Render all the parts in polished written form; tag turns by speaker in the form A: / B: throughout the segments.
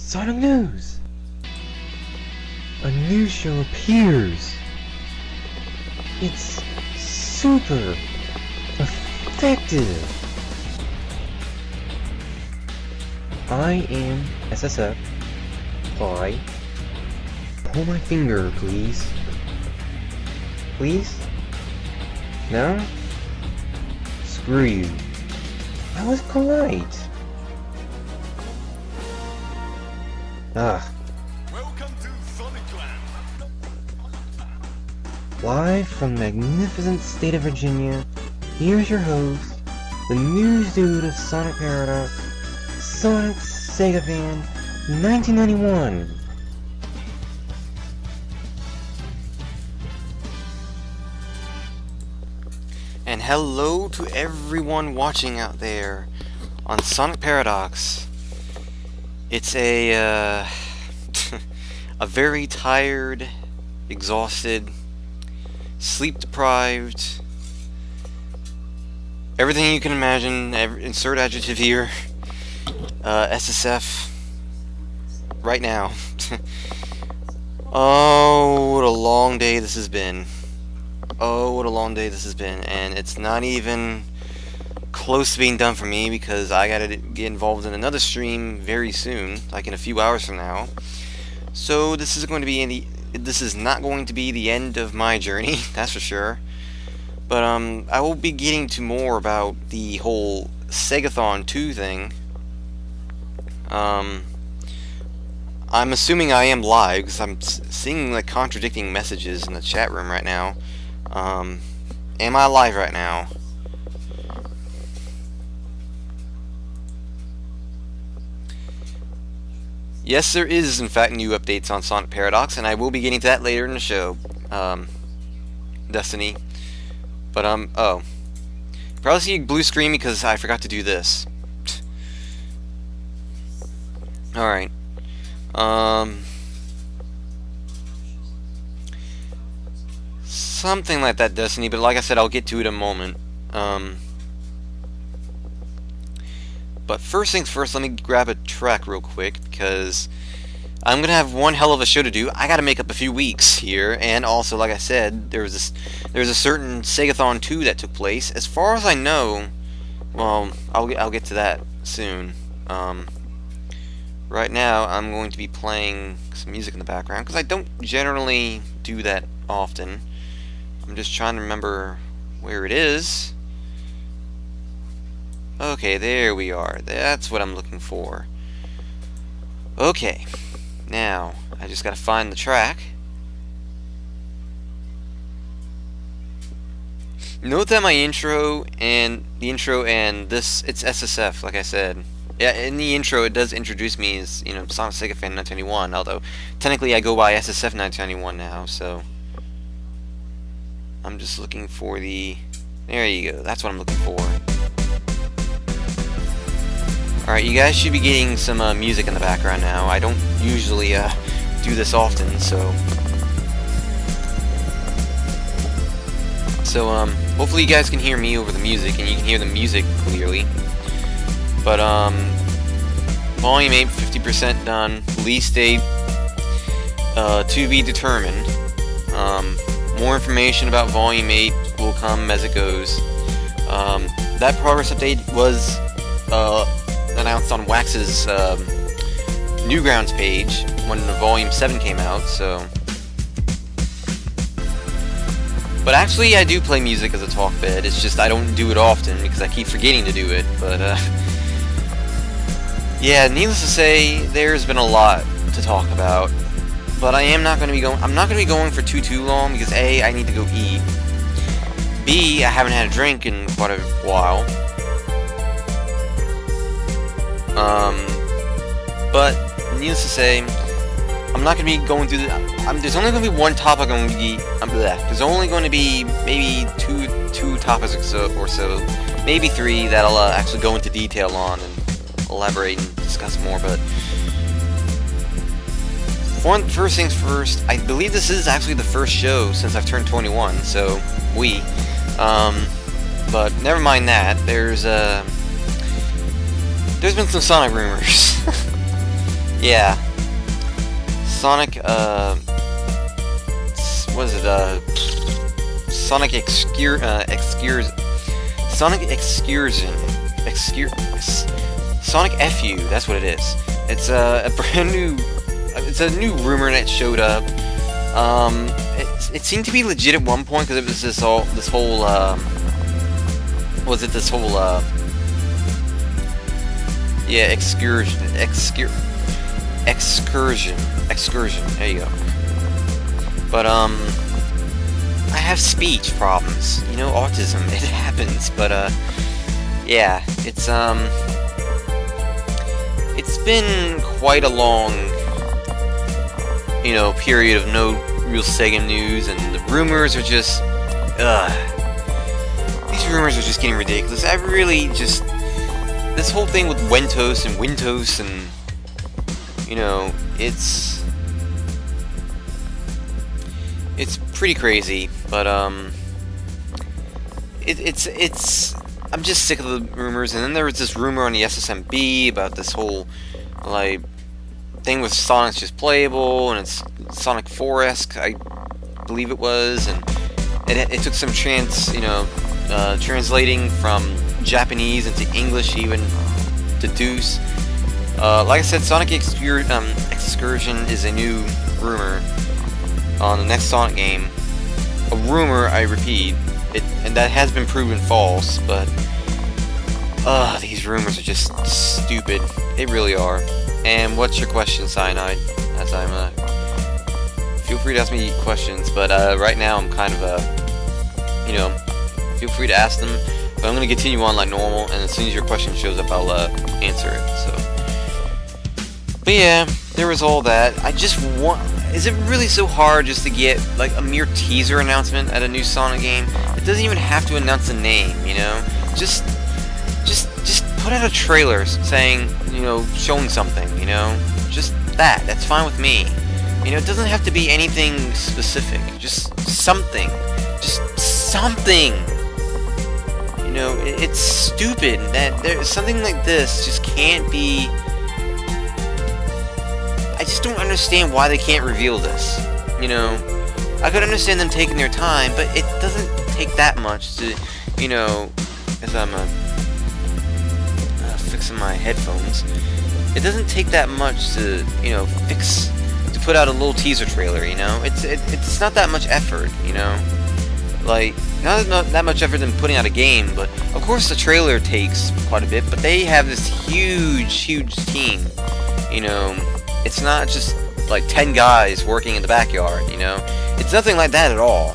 A: Sonic News! A new show appears! It's super effective! I am SSF. Why? Pull my finger, please. Please? No? Screw you. I was polite.
B: Welcome to Sonicland.
A: Live from the magnificent state of Virginia, here's your host, the news dude of Sonic Paradox, Sonic Segathon 1991.
C: And hello to everyone watching out there on Sonic Paradox. It's a a very tired, exhausted, sleep-deprived, everything you can imagine, insert adjective here, SSF right now. Oh, what a long day this has been. Oh, what a long day this has been, and it's not even close to being done for me because I gotta get involved in another stream very soon, like in a few hours from now. So this is not going to be the end of my journey, that's for sure. But I will be getting to more about the whole Segathon 2 thing. I'm assuming I am live because I'm seeing like contradicting messages in the chat room right now. Am I live right now? Yes, there is in fact new updates on Sonic Paradox, and I will be getting to that later in the show. Destiny. But oh. Probably see a blue screen because I forgot to do this. Alright. Something like that, Destiny, but like I said, I'll get to it in a moment. But first things first, let me grab a track real quick, because I'm going to have one hell of a show to do. I got to make up a few weeks here, and also, like I said, there's a certain Segathon 2 that took place. As far as I know, well, I'll get to that soon. Right now, I'm going to be playing some music in the background, because I don't generally do that often. I'm just trying to remember where it is. Okay, there we are. That's what I'm looking for. Okay, now I just gotta find the track. Note that my intro and this, it's SSF, like I said. Yeah, in the intro it does introduce me as, you know, Sonic Segathon 1991, although technically I go by SSF 1991 now, so I'm just looking for the... There you go, that's what I'm looking for. Alright, you guys should be getting some music in the background now. I don't usually do this often, so hopefully you guys can hear me over the music, and you can hear the music clearly. But, Volume 8, 50% done. Release date, to be determined. More information about Volume 8 will come as it goes. That progress update was, announced on Wax's Newgrounds page when the Volume 7 came out, so... But actually, I do play music as a talk bed. It's just I don't do it often because I keep forgetting to do it, but, yeah, needless to say, there's been a lot to talk about. But I'm not going to be going for too long because A, I need to go eat. B, I haven't had a drink in quite a while. But needless to say, I'm not going to be going through there's only going to be one topic I'm going to be... there's only going to be maybe two topics or so, maybe three that I'll actually go into detail on and elaborate and discuss more, but... First things first, I believe this is actually the first show since I've turned 21, so... But never mind that, there's been some Sonic rumors. Yeah. Sonic, what is it, Sonic Sonic FU, that's what it is. It's a brand new, it's a new rumor that showed up. It seemed to be legit at one point, because it was this whole, yeah, excursion, there you go. But, I have speech problems, you know, autism, it happens, but, yeah, it's been quite a long, you know, period of no real Sega news, and the rumors are just, these rumors are just getting ridiculous. I really just, this whole thing with Wentos and Wintos and, you know, it's pretty crazy, but, it's, I'm just sick of the rumors. And then there was this rumor on the SSMB about this whole, like, thing with Sonic's just playable, and it's Sonic 4-esque, I believe it was, and it took some translating from Japanese into English even to deduce. Like I said, Sonic Excursion is a new rumor on the next Sonic game. A rumor, I repeat, and that has been proven false, but these rumors are just stupid. They really are. And what's your question, Cyanide? As I'm, feel free to ask me questions, but right now I'm kind of, you know, feel free to ask them, but I'm going to continue on like normal, and as soon as your question shows up, I'll answer it, so. But yeah, there was all that. I just want, is it really so hard just to get, like, a mere teaser announcement at a new Sonic game? It doesn't even have to announce a name, you know? Just put out a trailer saying, you know, showing something, you know? Just that's fine with me. You know, it doesn't have to be anything specific, just something. Just something! You know, it's stupid that there's something like this just can't be... I just don't understand why they can't reveal this, you know? I could understand them taking their time, but it doesn't take that much to, you know, as I'm fixing my headphones, it doesn't take that much to, you know, to put out a little teaser trailer, you know? It's not that much effort, you know? Like, not that much effort than putting out a game, but of course the trailer takes quite a bit, but they have this huge team, you know? It's not just like 10 guys working in the backyard, you know? It's nothing like that at all.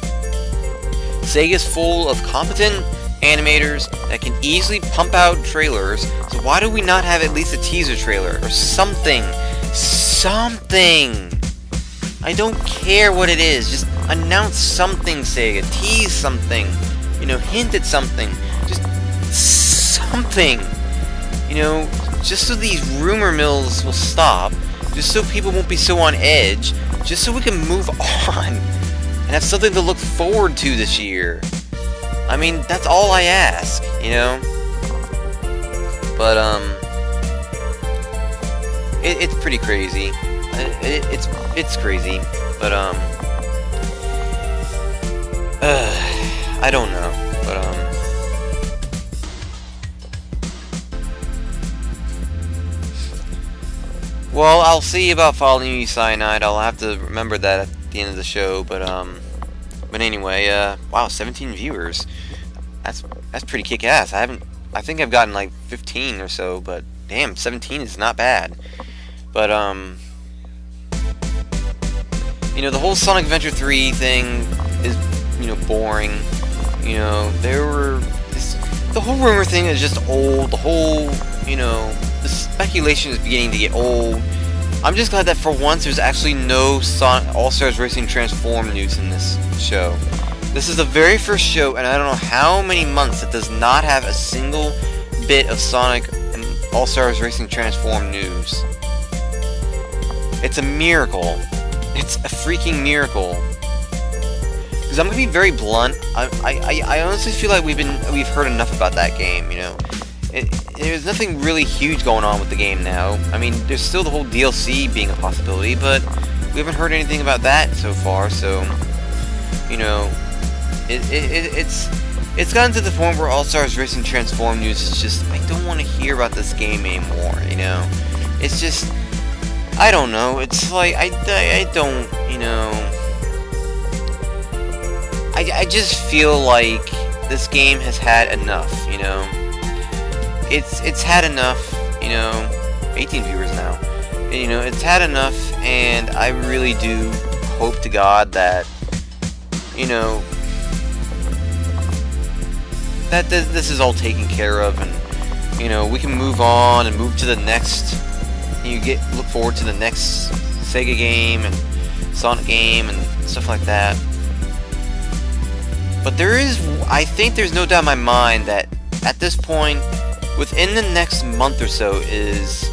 C: Sega's full of competent animators that can easily pump out trailers, so why do we not have at least a teaser trailer or something? Something! I don't care what it is, just announce something, Sega. Tease something. You know, hint at something. Just something. You know, just so these rumor mills will stop. Just so people won't be so on edge. Just so we can move on. And have something to look forward to this year. I mean, that's all I ask, you know? But, it's pretty crazy. It's crazy. But, I don't know. But, well, I'll see about following you, Cyanide. I'll have to remember that at the end of the show, but anyway, wow, 17 viewers. That's pretty kick-ass. I think I've gotten like 15 or so, but damn, 17 is not bad. But, you know, the whole Sonic Adventure 3 thing is, you know, boring. You know, the whole rumor thing is just old. The whole, you know, the speculation is beginning to get old. I'm just glad that for once there's actually no Sonic All-Stars Racing Transform news in this show. This is the very first show, and I don't know how many months that does not have a single bit of Sonic and All-Stars Racing Transform news. It's a miracle. It's a freaking miracle. Because I'm gonna be very blunt. I honestly feel like we've heard enough about that game. You know, it there's nothing really huge going on with the game now. I mean, there's still the whole DLC being a possibility, but we haven't heard anything about that so far, so, you know, it's gotten to the point where All-Stars Racing Transform news is just, I don't want to hear about this game anymore, you know? It's just, I don't know, it's like, I don't, you know, I just feel like this game has had enough, you know? It's had enough, you know, 18 viewers now, you know, it's had enough, and I really do hope to God that, you know, that this is all taken care of, and, you know, we can move on and move to the next, look forward to the next Sega game, and Sonic game, and stuff like that. But I think there's no doubt in my mind that, at this point, within the next month or so is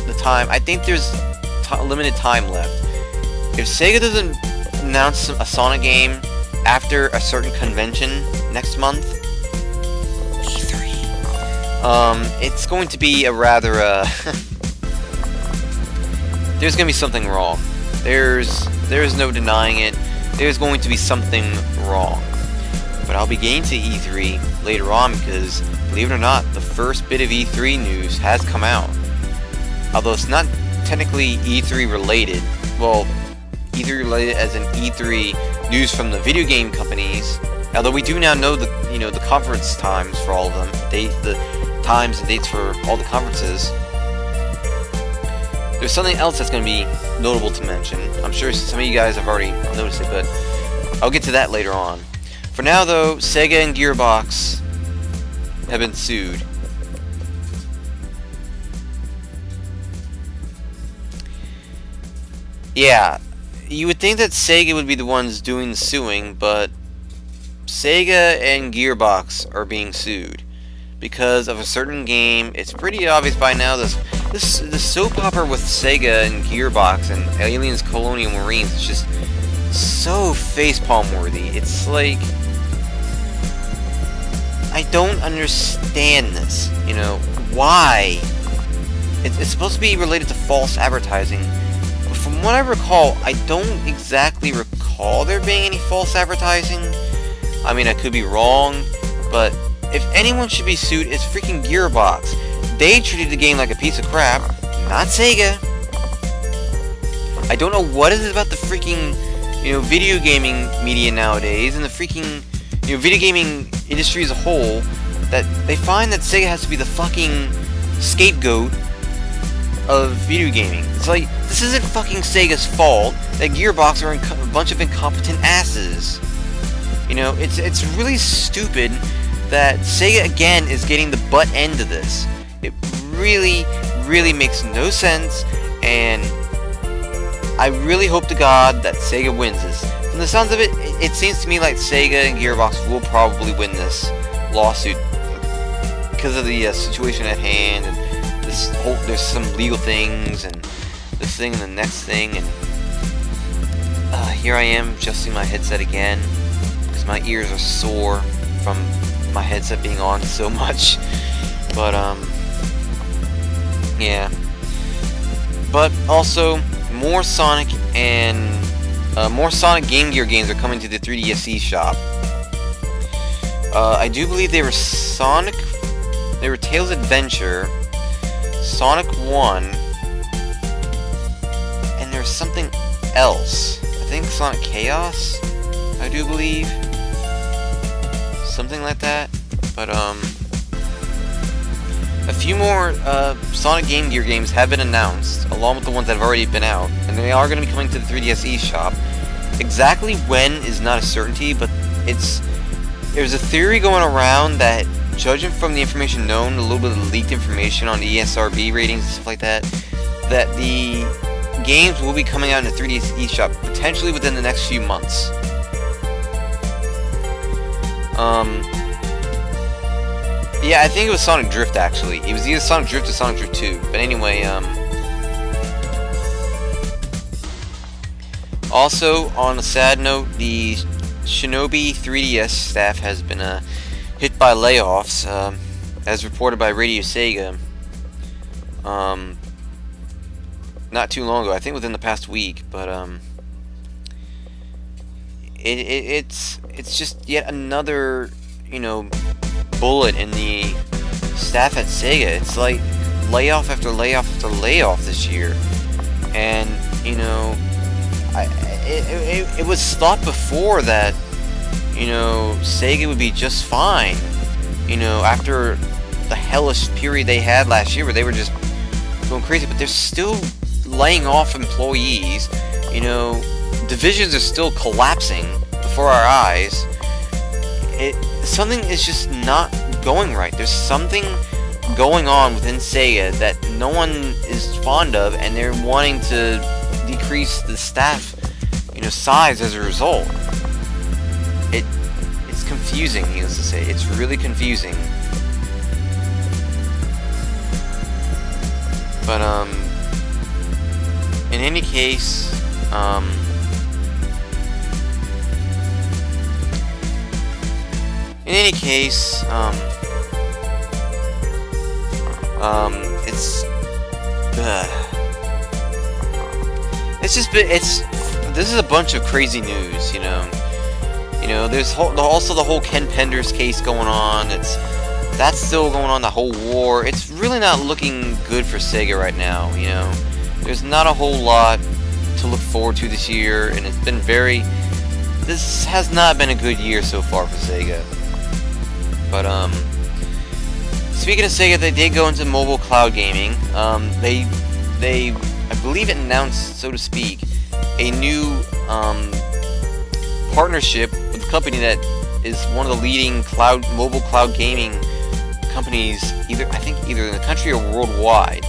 C: the time. I think there's limited time left. If Sega doesn't announce a Sonic game after a certain convention next month, E3, it's going to be a rather, there's going to be something wrong. There's no denying it. There's going to be something wrong. But I'll be getting to E3 later on because, believe it or not, the first bit of E3 news has come out. Although it's not technically E3 related. Well, E3 related as in E3 news from the video game companies. Although we do now know the conference times for all of them, the times and dates for all the conferences. There's something else that's going to be notable to mention. I'm sure some of you guys have already noticed it, but I'll get to that later on. For now, though, Sega and Gearbox have been sued. Yeah, you would think that Sega would be the ones doing the suing, but Sega and Gearbox are being sued because of a certain game. It's pretty obvious by now. The soap opera with Sega and Gearbox and Aliens Colonial Marines is just so facepalm worthy. It's like, I don't understand this, you know, why? It's supposed to be related to false advertising, but from what I recall, I don't exactly recall there being any false advertising. I mean, I could be wrong, but if anyone should be sued, it's freaking Gearbox. They treated the game like a piece of crap, not Sega. I don't know what is it about the freaking, you know, video gaming media nowadays, and the freaking, you know, video gaming industry as a whole, that they find that Sega has to be the fucking scapegoat of video gaming. It's like, this isn't fucking Sega's fault that Gearbox are a bunch of incompetent asses. You know, it's really stupid that Sega again is getting the butt end of this. It really, really makes no sense, and I really hope to God that Sega wins this. From the sounds of it, it seems to me like Sega and Gearbox will probably win this lawsuit because of the situation at hand, and there's some legal things, and this thing and the next thing, and here I am adjusting my headset again because my ears are sore from my headset being on so much. But yeah. But also, more Sonic and more Sonic Game Gear games are coming to the 3DS eShop. I do believe they were Tails Adventure, Sonic 1, and there's something else. I think Sonic Chaos, I do believe. Something like that. But a few more Sonic Game Gear games have been announced, along with the ones that have already been out, and they are going to be coming to the 3DS eShop. Exactly when is not a certainty, but there's a theory going around that, judging from the information known, a little bit of leaked information on the ESRB ratings and stuff like that, that the games will be coming out in the 3DS eShop potentially within the next few months. Yeah, I think it was Sonic Drift, actually. It was either Sonic Drift or Sonic Drift 2. But anyway, also, on a sad note, the Shinobi 3DS staff has been hit by layoffs. as reported by RadioSEGA, not too long ago, I think within the past week, but it's just yet another, bullet in the staff at Sega. It's like layoff after layoff after layoff this year, and it was thought before that Sega would be just fine, after the hellish period they had last year where they were just going crazy, but they're still laying off employees. Divisions are still collapsing before our eyes. Something is just not going right. There's something going on within Sega that no one is fond of, and they're wanting to decrease the staff, size as a result. It's confusing, needless to say. It's really confusing. But in any case, this is a bunch of crazy news, there's also the whole Ken Penders case going on. That's still going on, the whole war. It's really not looking good for Sega right now, There's not a whole lot to look forward to this year, and this has not been a good year so far for Sega. But speaking of Sega, they did go into mobile cloud gaming. They I believe announced, so to speak, a new partnership with a company that is one of the leading mobile cloud gaming companies, either in the country or worldwide.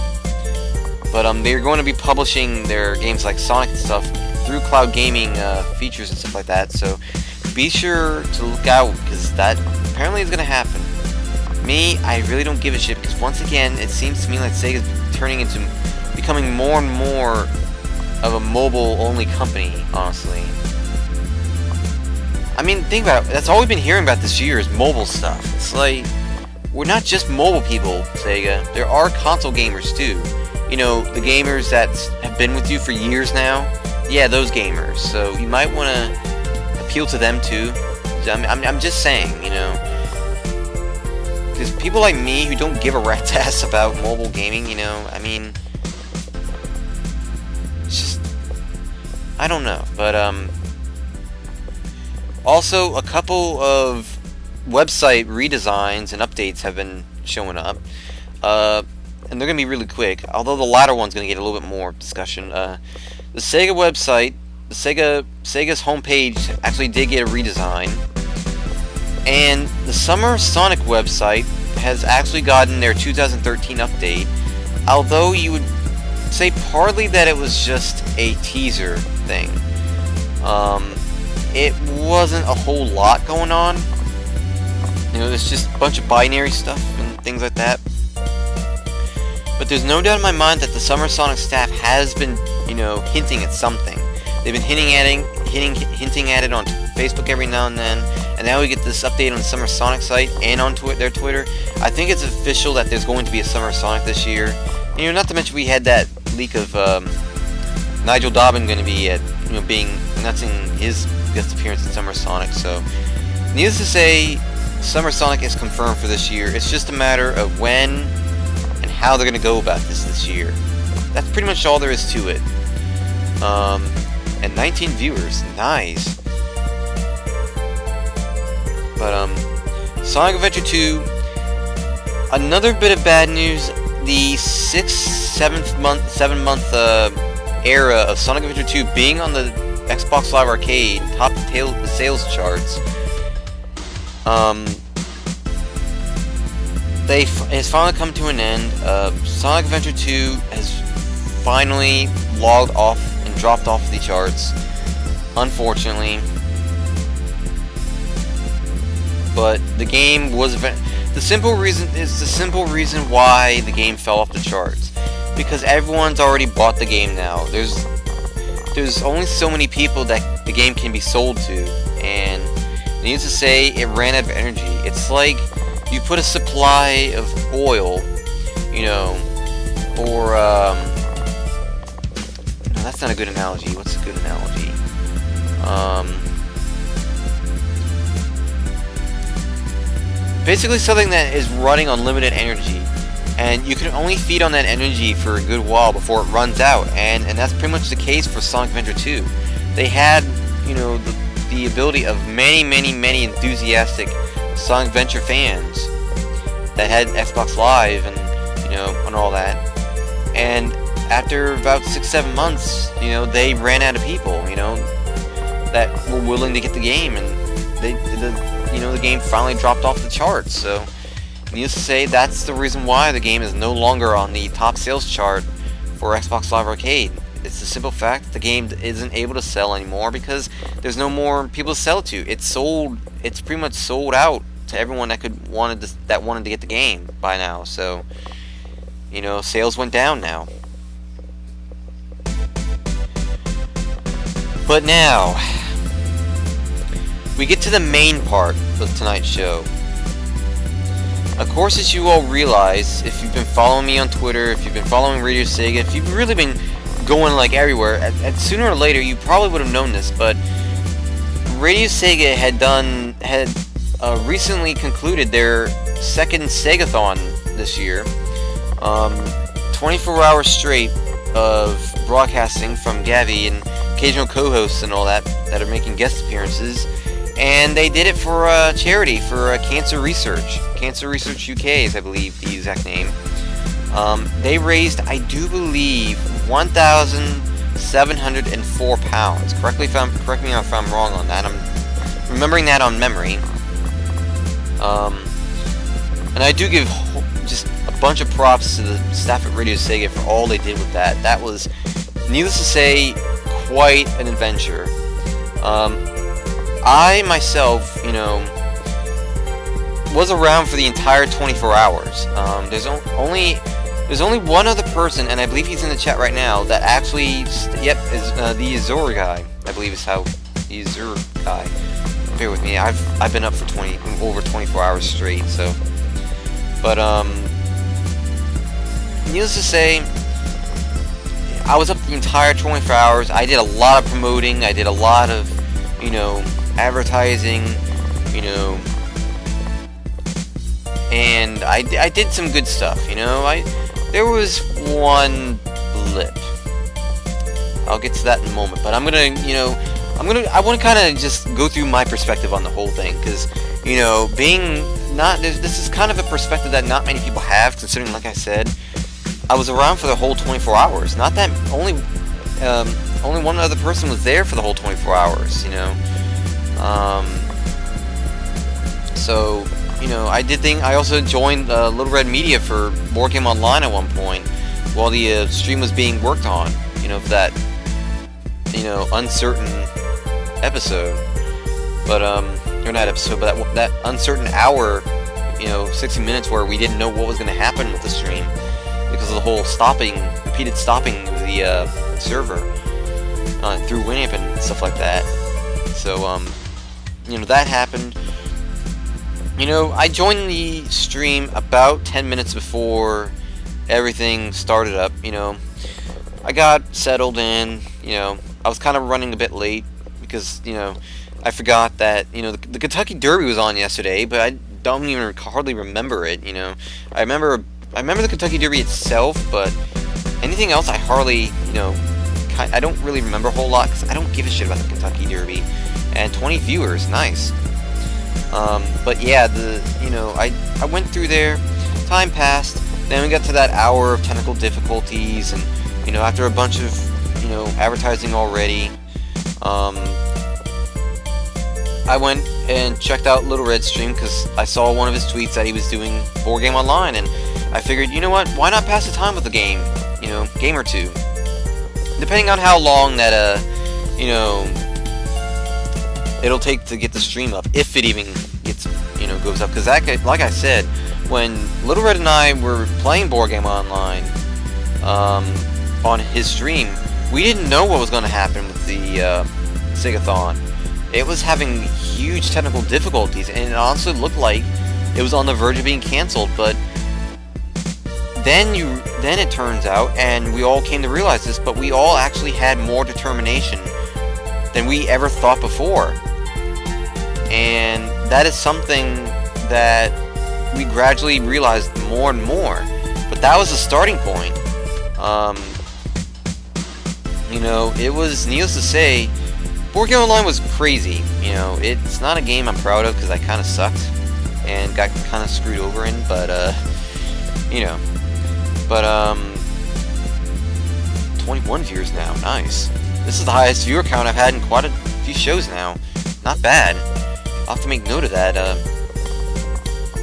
C: But they're going to be publishing their games like Sonic and stuff through cloud gaming features and stuff like that. So be sure to look out, because that apparently is going to happen. Me, I really don't give a shit, because once again, it seems to me like Sega's becoming more and more of a mobile-only company, honestly. I mean, think about it. That's all we've been hearing about this year is mobile stuff. It's like, we're not just mobile people, Sega. There are console gamers, too. The gamers that have been with you for years now. Yeah, those gamers. So you might want to appeal to them, too. I'm just saying, because people like me who don't give a rat's ass about mobile gaming, it's just, I don't know. But also a couple of website redesigns and updates have been showing up, and they're gonna be really quick, although the latter one's gonna get a little bit more discussion. The Sega website, Sega's homepage actually did get a redesign, and the Summer Sonic website has actually gotten their 2013 update, although you would say partly that it was just a teaser thing. It wasn't a whole lot going on. There's just a bunch of binary stuff and things like that. But there's no doubt in my mind that the Summer Sonic staff has been, hinting at something. They've been hinting at it on Facebook every now and then, and now we get this update on the Summer Sonic site and on their Twitter. I think it's official that there's going to be a Summer Sonic this year. Not to mention we had that leak of Nigel Dobbin going to be announcing his guest appearance at Summer Sonic. So, needless to say, Summer Sonic is confirmed for this year. It's just a matter of when and how they're going to go about this year. That's pretty much all there is to it. And 19 viewers, nice. But Sonic Adventure 2, another bit of bad news. The 7th month era of Sonic Adventure 2 being on the Xbox Live Arcade top sales charts, has finally come to an end. Sonic Adventure 2 has finally logged off and dropped off the charts, unfortunately. But the game was the simple reason why the game fell off the charts, because everyone's already bought the game now. There's only so many people that the game can be sold to, and needless to say, it ran out of energy. It's like you put a supply of oil, you know, or no, that's not a good analogy. What's a good analogy? Basically something that is running on limited energy, and you can only feed on that energy for a good while before it runs out, and that's pretty much the case for Sonic Adventure 2. They had, you know, the ability of many enthusiastic Sonic Adventure fans that had Xbox Live and, you know, and all that, and after about 6-7 months, you know, they ran out of people, you know, that were willing to get the game, and the game finally dropped off the charts. So, needless to say, that's the reason why the game is no longer on the top sales chart for Xbox Live Arcade. It's the simple fact that the game isn't able to sell anymore because there's no more people to sell it to. It's pretty much sold out to everyone that wanted to get the game by now. So, you know, sales went down now. But now, we get to the main part of tonight's show. Of course, as you all realize, if you've been following me on Twitter, if you've been following Radio Sega, if you've really been going like everywhere, at sooner or later you probably would have known this, but Radio Sega had recently concluded their second Segathon this year. 24 hours straight of broadcasting from Gavi and occasional co-hosts and all that are making guest appearances, and they did it for charity, for Cancer Research UK is, I believe, the exact name. They raised, I do believe, £1,704. Correct me if I'm wrong on that. I'm remembering that on memory. And I do give just a bunch of props to the staff at Radio Sega for all they did with that. That was, needless to say, quite an adventure. I myself, you know, was around for the entire 24 hours. There's only one other person, and I believe he's in the chat right now, that actually, is the Azure guy. I believe is how the Azure guy. Bear with me. I've been up for over 24 hours straight. So, but needless to say, I was up the entire 24 hours. I did a lot of promoting. I did a lot of, you know, advertising, you know, and I did some good stuff, you know. There was one blip. I'll get to that in a moment, but I want to kind of just go through my perspective on the whole thing, because, you know, this is kind of a perspective that not many people have, considering, like I said, I was around for the whole 24 hours. Not that only one other person was there for the whole 24 hours, you know. So, you know, I also joined Little Red Media for Board Game Online at one point while the stream was being worked on, you know, for that, you know, uncertain episode. But, or not episode, but that uncertain hour, you know, 60 minutes where we didn't know what was going to happen with the stream because of the whole repeated stopping of the server through Winamp and stuff like that. So, you know, that happened. You know, I joined the stream about 10 minutes before everything started up, you know. I got settled in, you know. I was kind of running a bit late because, you know, I forgot that, you know, the Kentucky Derby was on yesterday, but I don't even hardly remember it, you know. I remember the Kentucky Derby itself, but anything else I hardly, you know, I don't really remember a whole lot because I don't give a shit about the Kentucky Derby. And 20 viewers, nice. But yeah, I went through there, time passed, then we got to that hour of technical difficulties, and, you know, after a bunch of, you know, advertising already, I went and checked out Little Red's stream because I saw one of his tweets that he was doing Board Game Online, and I figured, you know what, why not pass the time with the game, you know, game or two, depending on how long that, you know, it'll take to get the stream up, if it even gets, you know, goes up, because like I said, when Little Red and I were playing Board Game Online, on his stream, we didn't know what was going to happen with the, Segathon. It was having huge technical difficulties, and it also looked like it was on the verge of being canceled, but then it turns out, and we all came to realize this, but we all actually had more determination than we ever thought before. And that is something that we gradually realized more and more. But that was the starting point. It was, needless to say, Board Game Online was crazy. It's not a game I'm proud of because I kind of sucked and got kind of screwed over in, but 21 viewers now, nice. This is the highest viewer count I've had in quite a few shows now. Not bad. I'll have to make note of that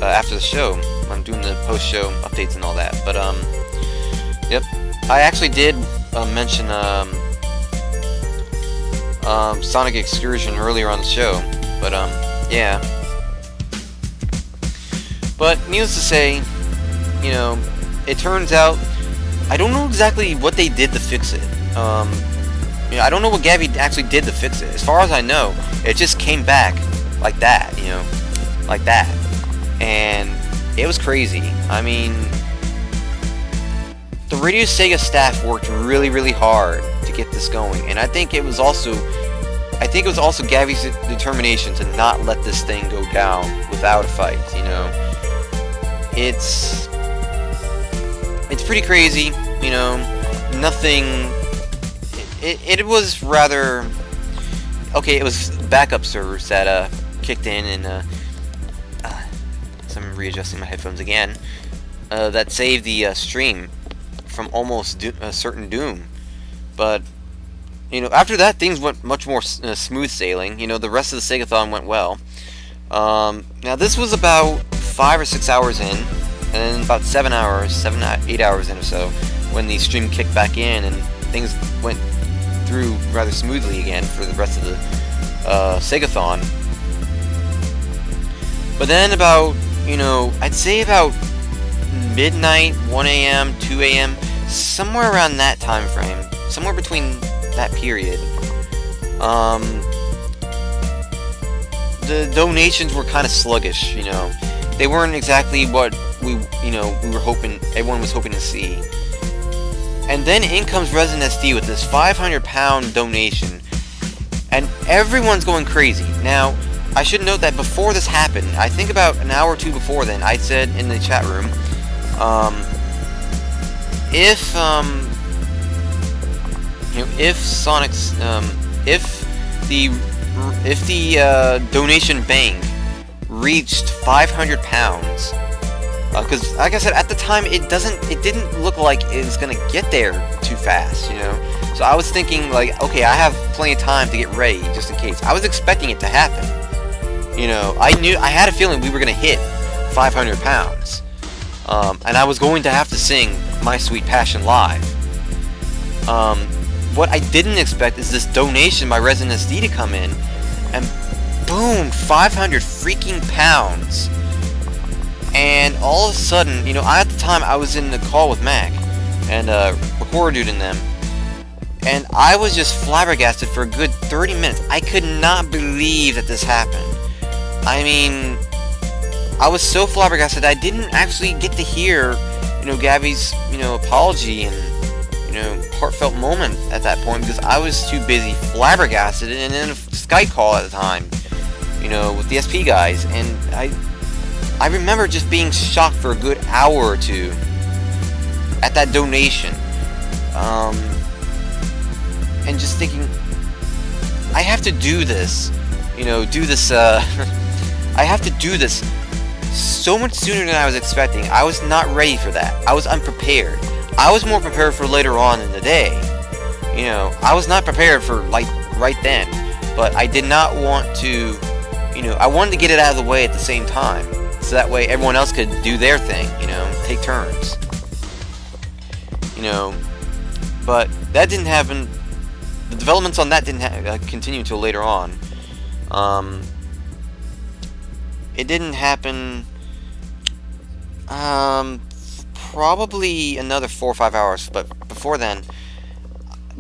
C: after the show. I'm doing the post-show updates and all that. But yep. I actually did mention Sonic Excursion earlier on the show. But yeah. But needless to say, it turns out I don't know exactly what they did to fix it. I don't know what Gabby actually did to fix it. As far as I know, it just came back like that, like that. And it was crazy. I mean, the RadioSEGA staff worked really, really hard to get this going, and I think it was also Gabby's determination to not let this thing go down without a fight. It's pretty crazy. Nothing. It was rather okay. It was backup servers that kicked in, and so I'm readjusting my headphones again. That saved the stream from almost a certain doom. But after that, things went much more smooth sailing. The rest of the Segathon went well. Now this was about 5 or 6 hours in, and then about 8 hours in or so, when the stream kicked back in and things went through rather smoothly again for the rest of the Segathon. But then about, I'd say about midnight, 1 a.m., 2 a.m., somewhere around that time frame, somewhere between that period, the donations were kind of sluggish. They weren't exactly what we were hoping, everyone was hoping to see. And then in comes Resident SD with this 500-pound donation, and everyone's going crazy. Now, I should note that before this happened, I think about an hour or two before then, I said in the chat room, if the donation bank reached 500 pounds, because like I said, at the time it didn't look like it was gonna get there too fast, so I was thinking like, okay, I have plenty of time to get ready just in case. I was expecting it to happen. I had a feeling we were gonna hit 500 pounds, and I was going to have to sing My Sweet Passion live. What I didn't expect is this donation by Resident SD to come in, and boom, 500 freaking pounds. And all of a sudden, at the time I was in the call with Mac and Recorder Dude and them, and I was just flabbergasted for a good 30 minutes. I could not believe that this happened. I mean, I was so flabbergasted I didn't actually get to hear, Gabby's, apology and, heartfelt moment at that point, because I was too busy flabbergasted and in a Skype call at the time, with the SP guys, and I remember just being shocked for a good hour or two at that donation, and just thinking, I have to do this, I have to do this so much sooner than I was expecting. I was not ready for that. I was unprepared. I was more prepared for later on in the day. I was not prepared for, right then, but I did not want to, I wanted to get it out of the way at the same time, so that way everyone else could do their thing, take turns. But that didn't happen. The developments on that didn't continue until later on. It didn't happen, probably another 4 or 5 hours, but before then,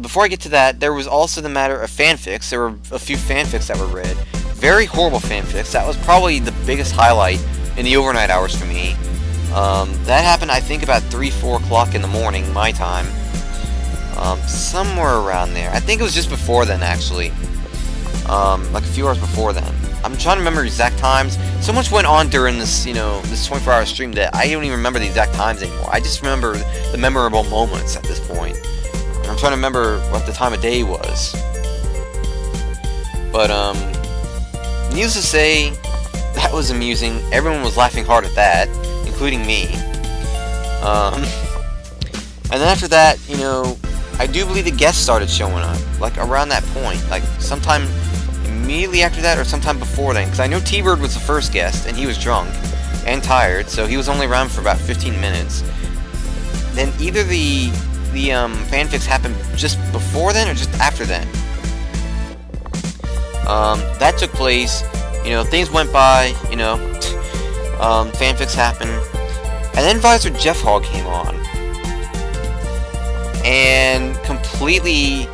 C: before I get to that, there was also the matter of fanfics. There were a few fanfics that were read. Very horrible fanfics. That was probably the biggest highlight in the overnight hours for me. That happened, I think, about 3-4 o'clock in the morning, my time. Somewhere around there. I think it was just before then, actually. Like a few hours before then. I'm trying to remember exact times. So much went on during this, this 24-hour stream that I don't even remember the exact times anymore. I just remember the memorable moments at this point. And I'm trying to remember what the time of day was. But, needless to say, that was amusing. Everyone was laughing hard at that, including me. And then after that, I do believe the guests started showing up, like around that point, like sometime immediately after that or sometime before then, because I know T-Bird was the first guest, and he was drunk and tired, so he was only around for about 15 minutes. Then either the fanfics happened just before then or just after then. That took place, things went by, fanfics happened, and then Visor Jeff Hogg came on. And completely,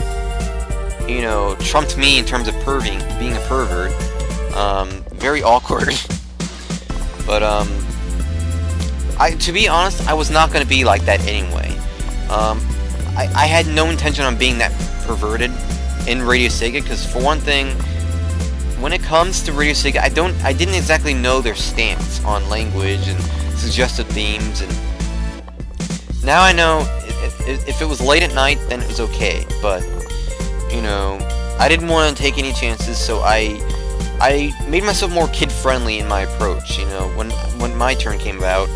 C: trumped me in terms of being a pervert. Very awkward. But, to be honest, I was not going to be like that anyway. I had no intention on being that perverted in RadioSEGA, because for one thing, when it comes to RadioSEGA, I didn't exactly know their stance on language and suggested themes, and now I know if it was late at night, then it was okay, but, I didn't want to take any chances, so I made myself more kid-friendly in my approach, when my turn came about,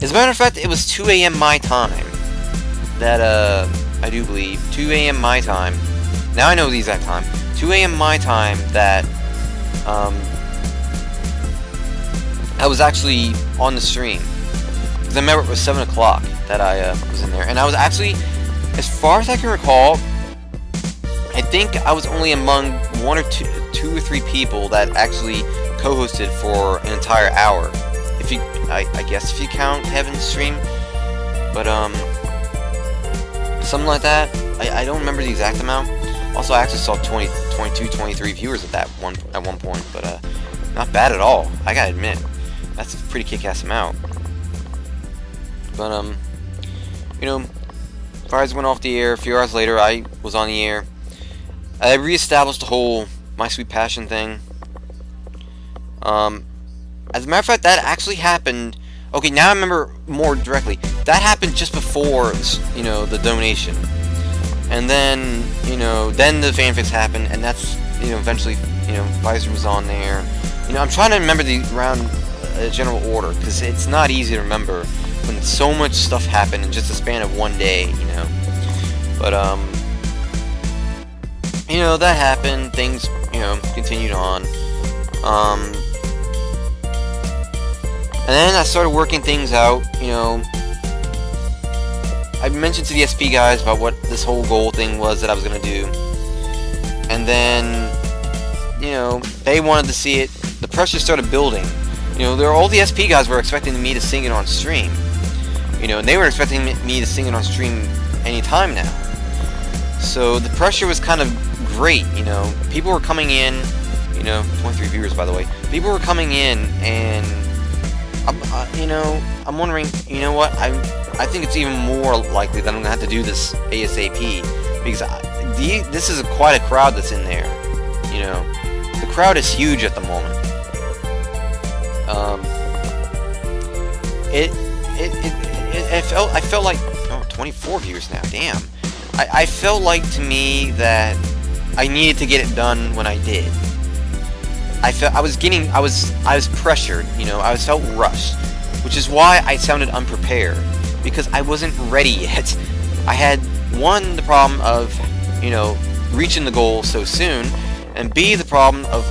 C: as a matter of fact, it was 2 a.m. my time, that, I do believe, 2 a.m. my time, now I know the exact time, 2 a.m. my time, that, I was actually on the stream, because I remember it was 7 o'clock that I was in there, and I was actually, as far as I can recall, I think I was only among two or three people that actually co-hosted for an entire hour, if you, I guess if you count Heaven's stream, but something like that. I don't remember the exact amount. Also, I actually saw 22, 23 viewers at one point, but not bad at all, I gotta admit. That's a pretty kick-ass amount. But, fires went off the air. A few hours later, I was on the air. I reestablished the whole My Sweet Passion thing. As a matter of fact, that actually happened. Okay, now I remember more directly. That happened just before, the donation. And then, then the fanfics happened, and that's, eventually, Visor was on there. I'm trying to remember the general order, because it's not easy to remember when so much stuff happened in just a span of one day, But, that happened, things, continued on. And then I started working things out, I mentioned to the SP guys about what this whole goal thing was that I was going to do. And then, they wanted to see it. The pressure started building. All the SP guys were expecting me to sing it on stream. And they were expecting me to sing it on stream anytime now. So the pressure was kind of great, People were coming in, 23 viewers, by the way. People were coming in, and, I'm wondering, what? I think it's even more likely that I'm going to have to do this ASAP. Because this is quite a crowd that's in there, The crowd is huge at the moment. I felt like, 24 viewers now, damn. I felt like, to me, that I needed to get it done when I did. I was pressured, I felt rushed, which is why I sounded unprepared, because I wasn't ready yet. I had, one, the problem of, reaching the goal so soon, and B, the problem of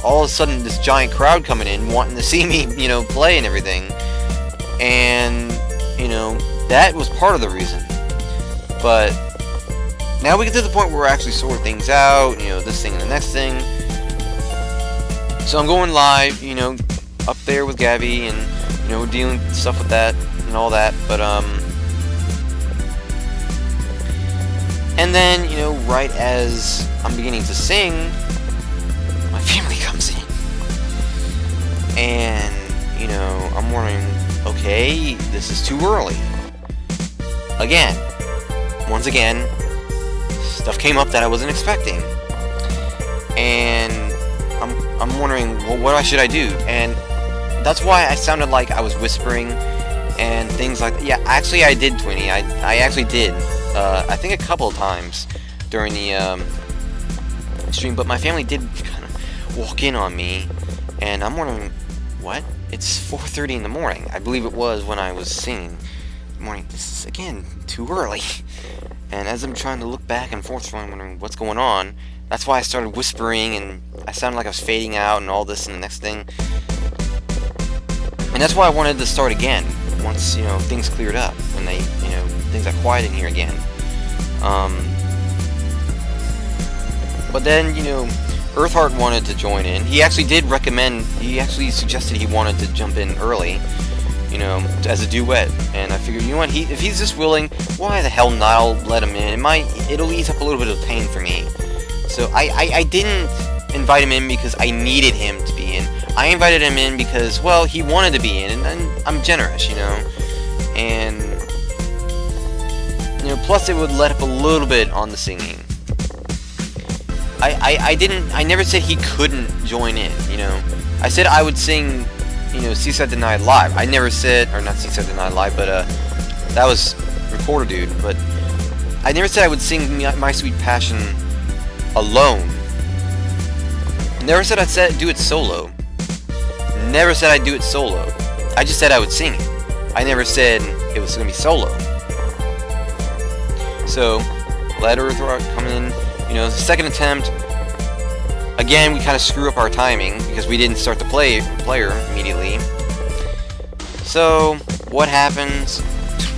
C: all of a sudden this giant crowd coming in wanting to see me, play and everything. And, that was part of the reason. But now we get to the point where we're actually sorting things out, this thing and the next thing. So I'm going live, up there with Gabby, and, we're dealing with stuff with that and all that, but, and then, right as I'm beginning to sing, family comes in. And, you know, I'm wondering, okay, this is too early. Again, once again, stuff came up that I wasn't expecting. And I'm wondering, well, what should I do? And that's why I sounded like I was whispering and things like that. Yeah, actually I did, Twinnie. I actually did. I think a couple of times during the stream, but my family did kind of walk in on me, and I'm wondering, what? It's 4:30 in the morning. I believe it was when I was singing. Morning. This is, again, too early. And as I'm trying to look back and forth, I'm wondering what's going on. That's why I started whispering, and I sounded like I was fading out and all this and the next thing. And that's why I wanted to start again once, you know, things cleared up, when they, you know, things got quiet in here again. But then, you know, Earthheart wanted to join in. He actually did recommend, he actually suggested he wanted to jump in early, you know, as a duet. And I figured, you know what, if he's just willing, why the hell not? I'll let him in. It'll ease up a little bit of pain for me. So I didn't invite him in because I needed him to be in. I invited him in because, well, he wanted to be in, and I'm generous, you know. And, you know, plus it would let up a little bit on the singing. I never said he couldn't join in, you know. I said I would sing, you know, Seaside Denied live. I never said, or not Seaside Denied live, but that was Recorder Dude. But I never said I would sing My Sweet Passion alone. Never said I'd do it solo. Never said I'd do it solo. I just said I would sing it. I never said it was gonna be solo. So let Earthrock come in. You know, the second attempt. Again, we kind of screw up our timing because we didn't start the player immediately. So what happens?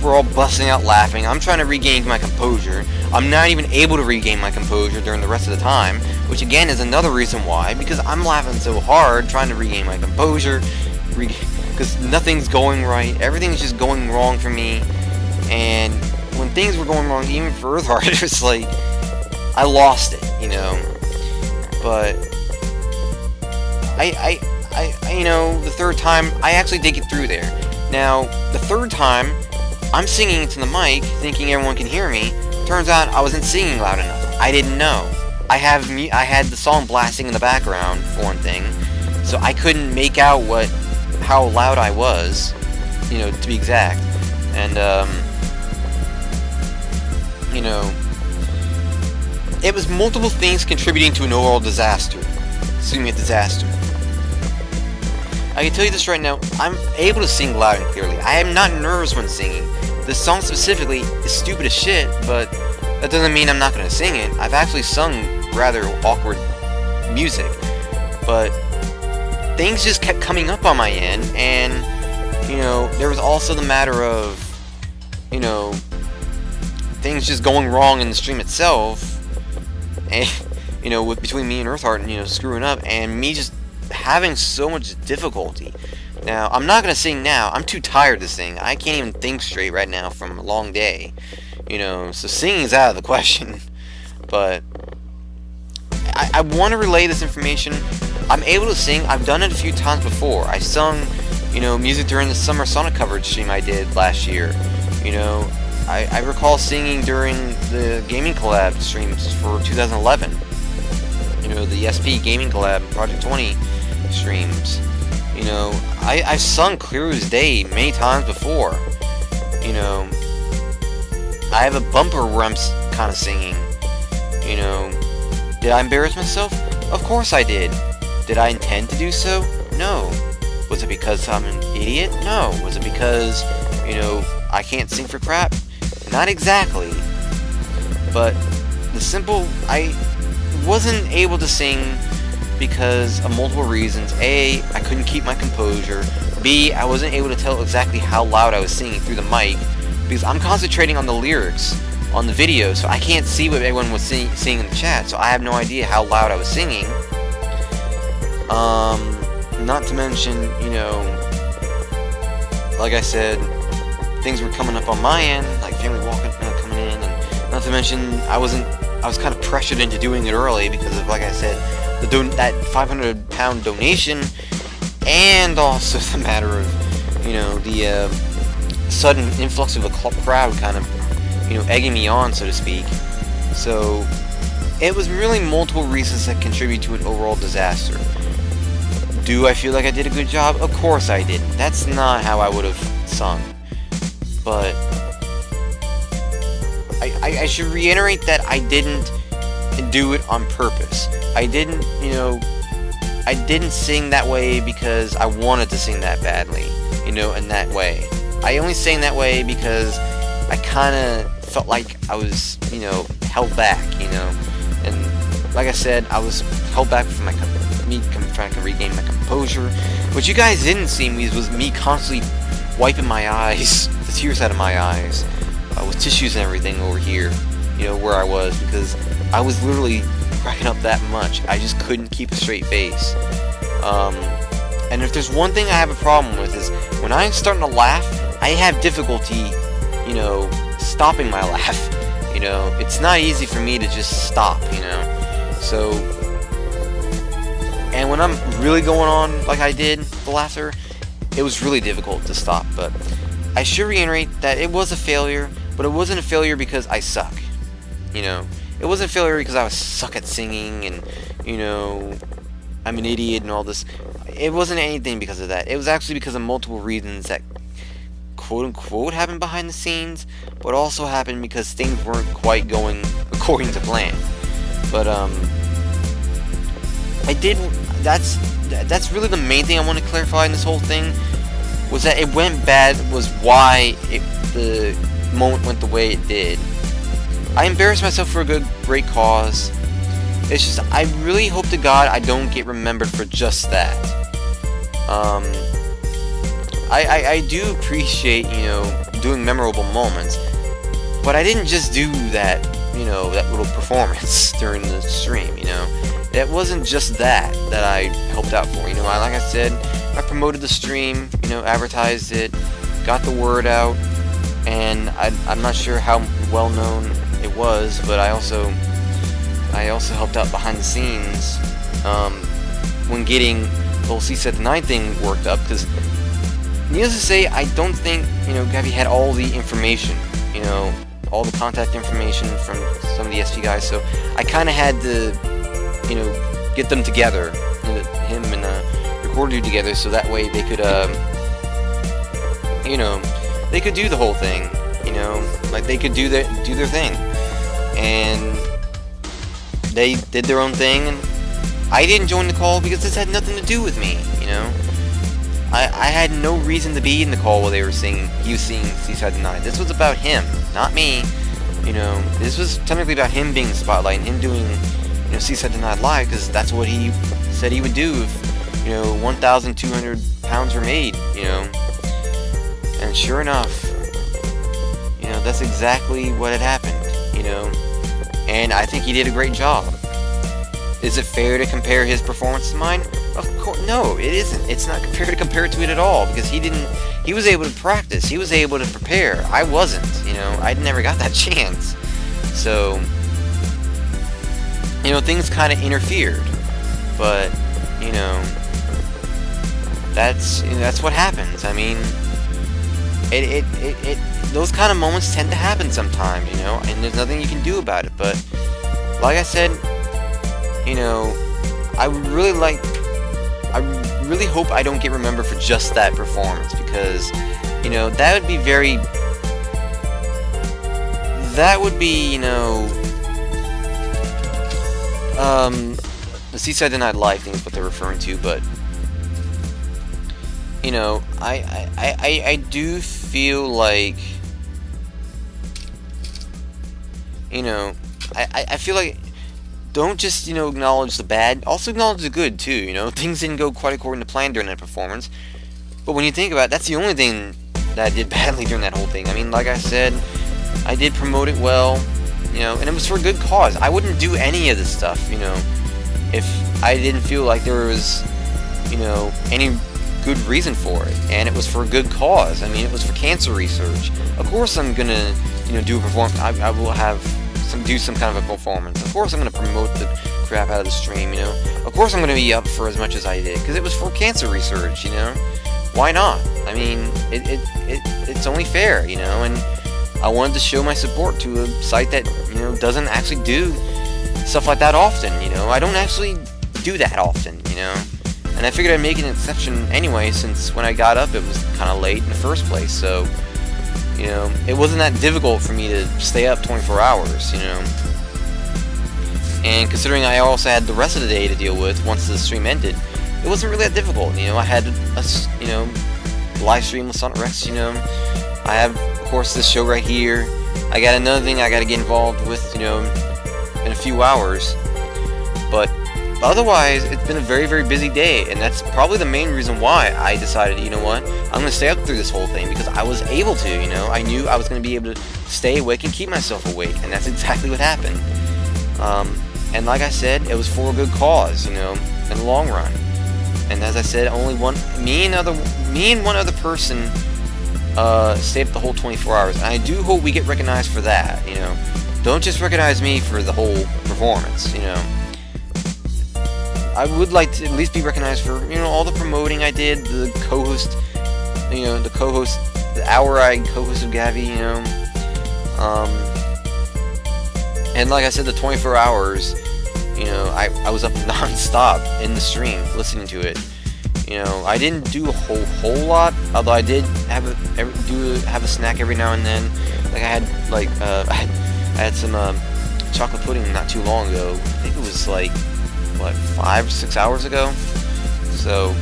C: We're all busting out laughing. I'm trying to regain my composure. I'm not even able to regain my composure during the rest of the time, which again is another reason why, because I'm laughing so hard trying to regain my composure, because nothing's going right. Everything's just going wrong for me. And when things were going wrong, even for Earthheart, it was like I lost it, you know. But I you know, the third time I actually did get through there. Now, the third time I'm singing into the mic, thinking everyone can hear me. Turns out I wasn't singing loud enough. I didn't know. I had the song blasting in the background, for one thing, so I couldn't make out how loud I was, you know, to be exact. And you know, it was multiple things contributing to an overall disaster. Excuse me, a disaster. I can tell you this right now, I'm able to sing loud and clearly. I am not nervous when singing. This song specifically is stupid as shit, but that doesn't mean I'm not going to sing it. I've actually sung rather awkward music, but things just kept coming up on my end, and, you know, there was also the matter of, you know, things just going wrong in the stream itself, and, you know, between me and Earthheart, you know, screwing up, and me just having so much difficulty. Now, I'm not going to sing now. I'm too tired to sing. I can't even think straight right now from a long day. You know, so singing is out of the question. But I want to relay this information. I'm able to sing. I've done it a few times before. I sung, you know, music during the Summer Sonic coverage stream I did last year. You know, I recall singing during the Gaming Collab streams for 2011. You know, the SP Gaming Collab Project 20 streams. You know, I've sung clear as day many times before. You know, I have a bumper where I'm kind of singing. You know, did I embarrass myself? Of course I did. Did I intend to do so? No. Was it because I'm an idiot? No. Was it because, you know, I can't sing for crap? Not exactly. But I wasn't able to sing because of multiple reasons. A, I couldn't keep my composure. B, I wasn't able to tell exactly how loud I was singing through the mic because I'm concentrating on the lyrics on the video, so I can't see what everyone was saying in the chat, so I have no idea how loud I was singing. Not to mention, you know, like I said, things were coming up on my end, like family coming in, and not to mention I was kind of pressured into doing it early because of, like I said, that £500 donation, and also the matter of, the sudden influx of a crowd kind of, egging me on, so to speak. So it was really multiple reasons that contribute to an overall disaster. Do I feel like I did a good job? Of course I didn't. That's not how I would have sung. But I should reiterate that I didn't do it on purpose. I didn't sing that way because I wanted to sing that badly, in that way. I only sang that way because I kind of felt like I was, held back, and like I said, I was held back from me trying to regain my composure. What you guys didn't see was me constantly wiping my eyes, the tears out of my eyes, with tissues and everything over here, where I was, because I was literally cracking up that much. I just couldn't keep a straight face. And if there's one thing I have a problem with is when I'm starting to laugh, I have difficulty, stopping my laugh. It's not easy for me to just stop, So, and when I'm really going on like I did, the laughter, it was really difficult to stop. But I should reiterate that it was a failure, but it wasn't a failure because I suck. It wasn't a failure because I suck at singing and, I'm an idiot and all this. It wasn't anything because of that. It was actually because of multiple reasons that quote-unquote happened behind the scenes, but also happened because things weren't quite going according to plan. But, that's really the main thing I want to clarify in this whole thing, was that it went bad was why the moment went the way it did. I embarrassed myself for a great cause. It's just, I really hope to God I don't get remembered for just that. I do appreciate, doing memorable moments, but I didn't just do that, that little performance during the stream, It wasn't just that I helped out for, like I said, I promoted the stream, advertised it, got the word out, and I'm not sure how well known it was, but I also helped out behind the scenes when getting the whole CSET-9 thing worked up, because needless to say, I don't think Gabby had all the information, all the contact information from some of the SP guys, so I kind of had to get them together, him and Recorder together, so that way they could they could do the whole thing, like they could do their thing, and they did their own thing, and I didn't join the call because this had nothing to do with me, I had no reason to be in the call while he was singing Seaside-9. This was about him, not me, this was technically about him being the spotlight and him doing, Seaside-9 live, because that's what he said he would do if, 1,200 pounds were made, and sure enough, that's exactly what had happened, and I think he did a great job. Is it fair to compare his performance to mine? Of course, no, it isn't. It's not fair to compare to it at all, because he was able to practice, he was able to prepare. I wasn't, I never got that chance. So, things kind of interfered, but, that's what happens. I mean, those kind of moments tend to happen sometimes, and there's nothing you can do about it, but, like I said, I really hope I don't get remembered for just that performance, because, that would be, the Seaside-9 Live thing is what they're referring to, but, I do feel like, I feel like, don't just, acknowledge the bad, also acknowledge the good, too, things didn't go quite according to plan during that performance, but when you think about it, that's the only thing that I did badly during that whole thing. I mean, like I said, I did promote it well, and it was for a good cause. I wouldn't do any of this stuff, if I didn't feel like there was, any good reason for it, and it was for a good cause. I mean, it was for cancer research. Of course I'm gonna, do a performance. I will have do some kind of a performance. Of course I'm going to promote the crap out of the stream, you know. Of course I'm going to be up for as much as I did, because it was for cancer research, you know. Why not? I mean, it's only fair, you know, and I wanted to show my support to a site that, you know, doesn't actually do stuff like that often, you know. I don't actually do that often, you know. And I figured I'd make an exception anyway, since when I got up it was kind of late in the first place, so, you know, it wasn't that difficult for me to stay up 24 hours, you know. And considering I also had the rest of the day to deal with once the stream ended, it wasn't really that difficult, you know. I had a, you know, live stream with Sonic Rex, you know. I have, of course, this show right here. I got another thing I got to get involved with, you know, in a few hours. But otherwise, it's been a very, very busy day, and that's probably the main reason why I decided, you know what, I'm going to stay up through this whole thing, because I was able to, you know. I knew I was going to be able to stay awake and keep myself awake, and that's exactly what happened. And like I said, it was for a good cause, you know, in the long run. And as I said, only me and one other person stayed up the whole 24 hours. And I do hope we get recognized for that, you know. Don't just recognize me for the whole performance, you know. I would like to at least be recognized for, you know, all the promoting I did, the co-host, you know, the hour I co-hosted Gavi, you know. And like I said, the 24 hours, you know, I was up non-stop in the stream listening to it. You know, I didn't do a whole lot, although I did have a snack every now and then. Like I had some chocolate pudding not too long ago. I think it was like, what, 5 or 6 hours ago. So,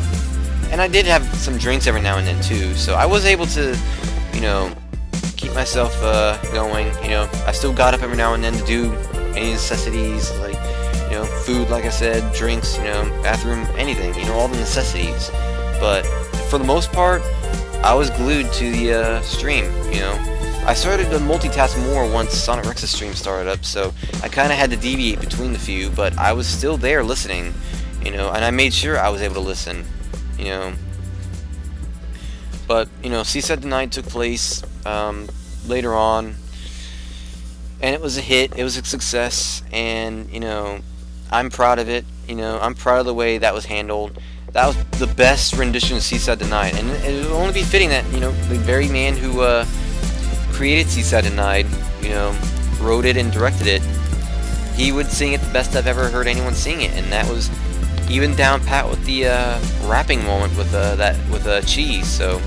C: and I did have some drinks every now and then too. So I was able to, you know, keep myself going. You know, I still got up every now and then to do any necessities, like, you know, food, like I said, drinks, you know, bathroom, anything, you know, all the necessities. But for the most part, I was glued to the stream, you know. I started to multitask more once Sonic Rex's stream started up, so I kind of had to deviate between the few, but I was still there listening, you know, and I made sure I was able to listen, you know. But, you know, Seaside Tonight took place later on, and it was a hit, it was a success, and, you know, I'm proud of it, you know, I'm proud of the way that was handled. That was the best rendition of Seaside Tonight, and it would only be fitting that, you know, the very man who created Seaside Tonight, you know, wrote it and directed it, he would sing it the best I've ever heard anyone sing it, and that was even down pat with the rapping moment with Cheese. So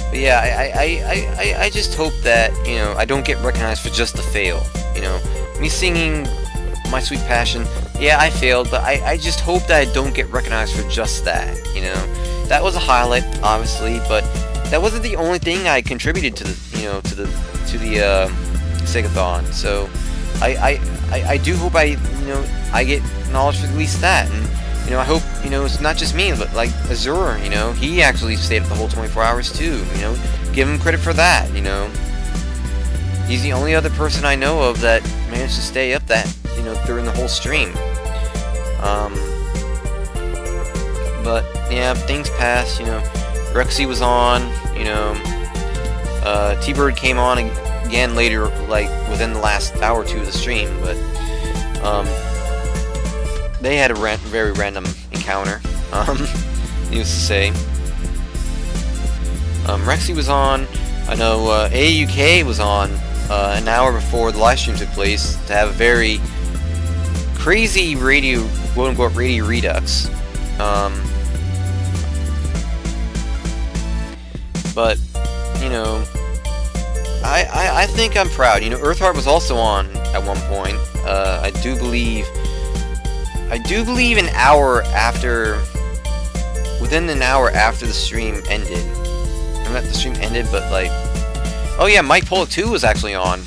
C: but yeah, I just hope that, you know, I don't get recognized for just the fail. You know, me singing My Sweet Passion, yeah, I failed, but I just hope that I don't get recognized for just that. You know, that was a highlight, obviously, but that wasn't the only thing I contributed to the, you know, to the Segathon. So I do hope I get acknowledged for at least that, and you know, I hope, you know, it's not just me, but like Azure, you know, he actually stayed up the whole 24 hours too. You know, give him credit for that. You know, he's the only other person I know of that managed to stay up that, you know, during the whole stream. But yeah, things passed. You know, Rexy was on. You know, T-Bird came on again later, like within the last hour or two of the stream, but they had a very random encounter, needless to say. Rexy was on. I know AUK was on an hour before the live stream took place to have a very crazy radio, quote-unquote, radio redux. But, you know, I think I'm proud. You know, Earthheart was also on at one point. I do believe an hour after, within an hour after the stream ended. Not the stream ended, but like, oh yeah, Mike Pollock 2 was actually on.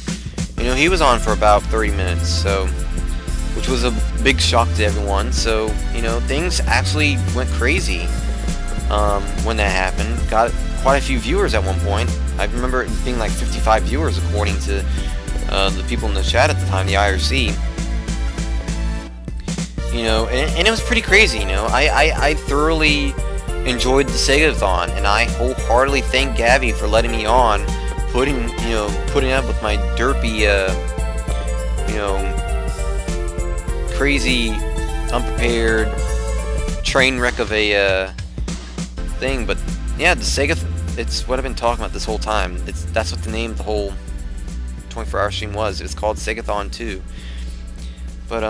C: You know, he was on for about 30 minutes, so, which was a big shock to everyone. So, you know, things actually went crazy when that happened. Got quite a few viewers at one point. I remember it being like 55 viewers according to the people in the chat at the time, the IRC. You know, and it was pretty crazy. You know, I thoroughly enjoyed the Segathon, and I wholeheartedly thank Gabby for letting me on, putting up with my derpy, crazy, unprepared train wreck of a thing. But yeah, the it's what I've been talking about this whole time. That's what the name of the whole 24-hour stream was. It was called Segathon 2. But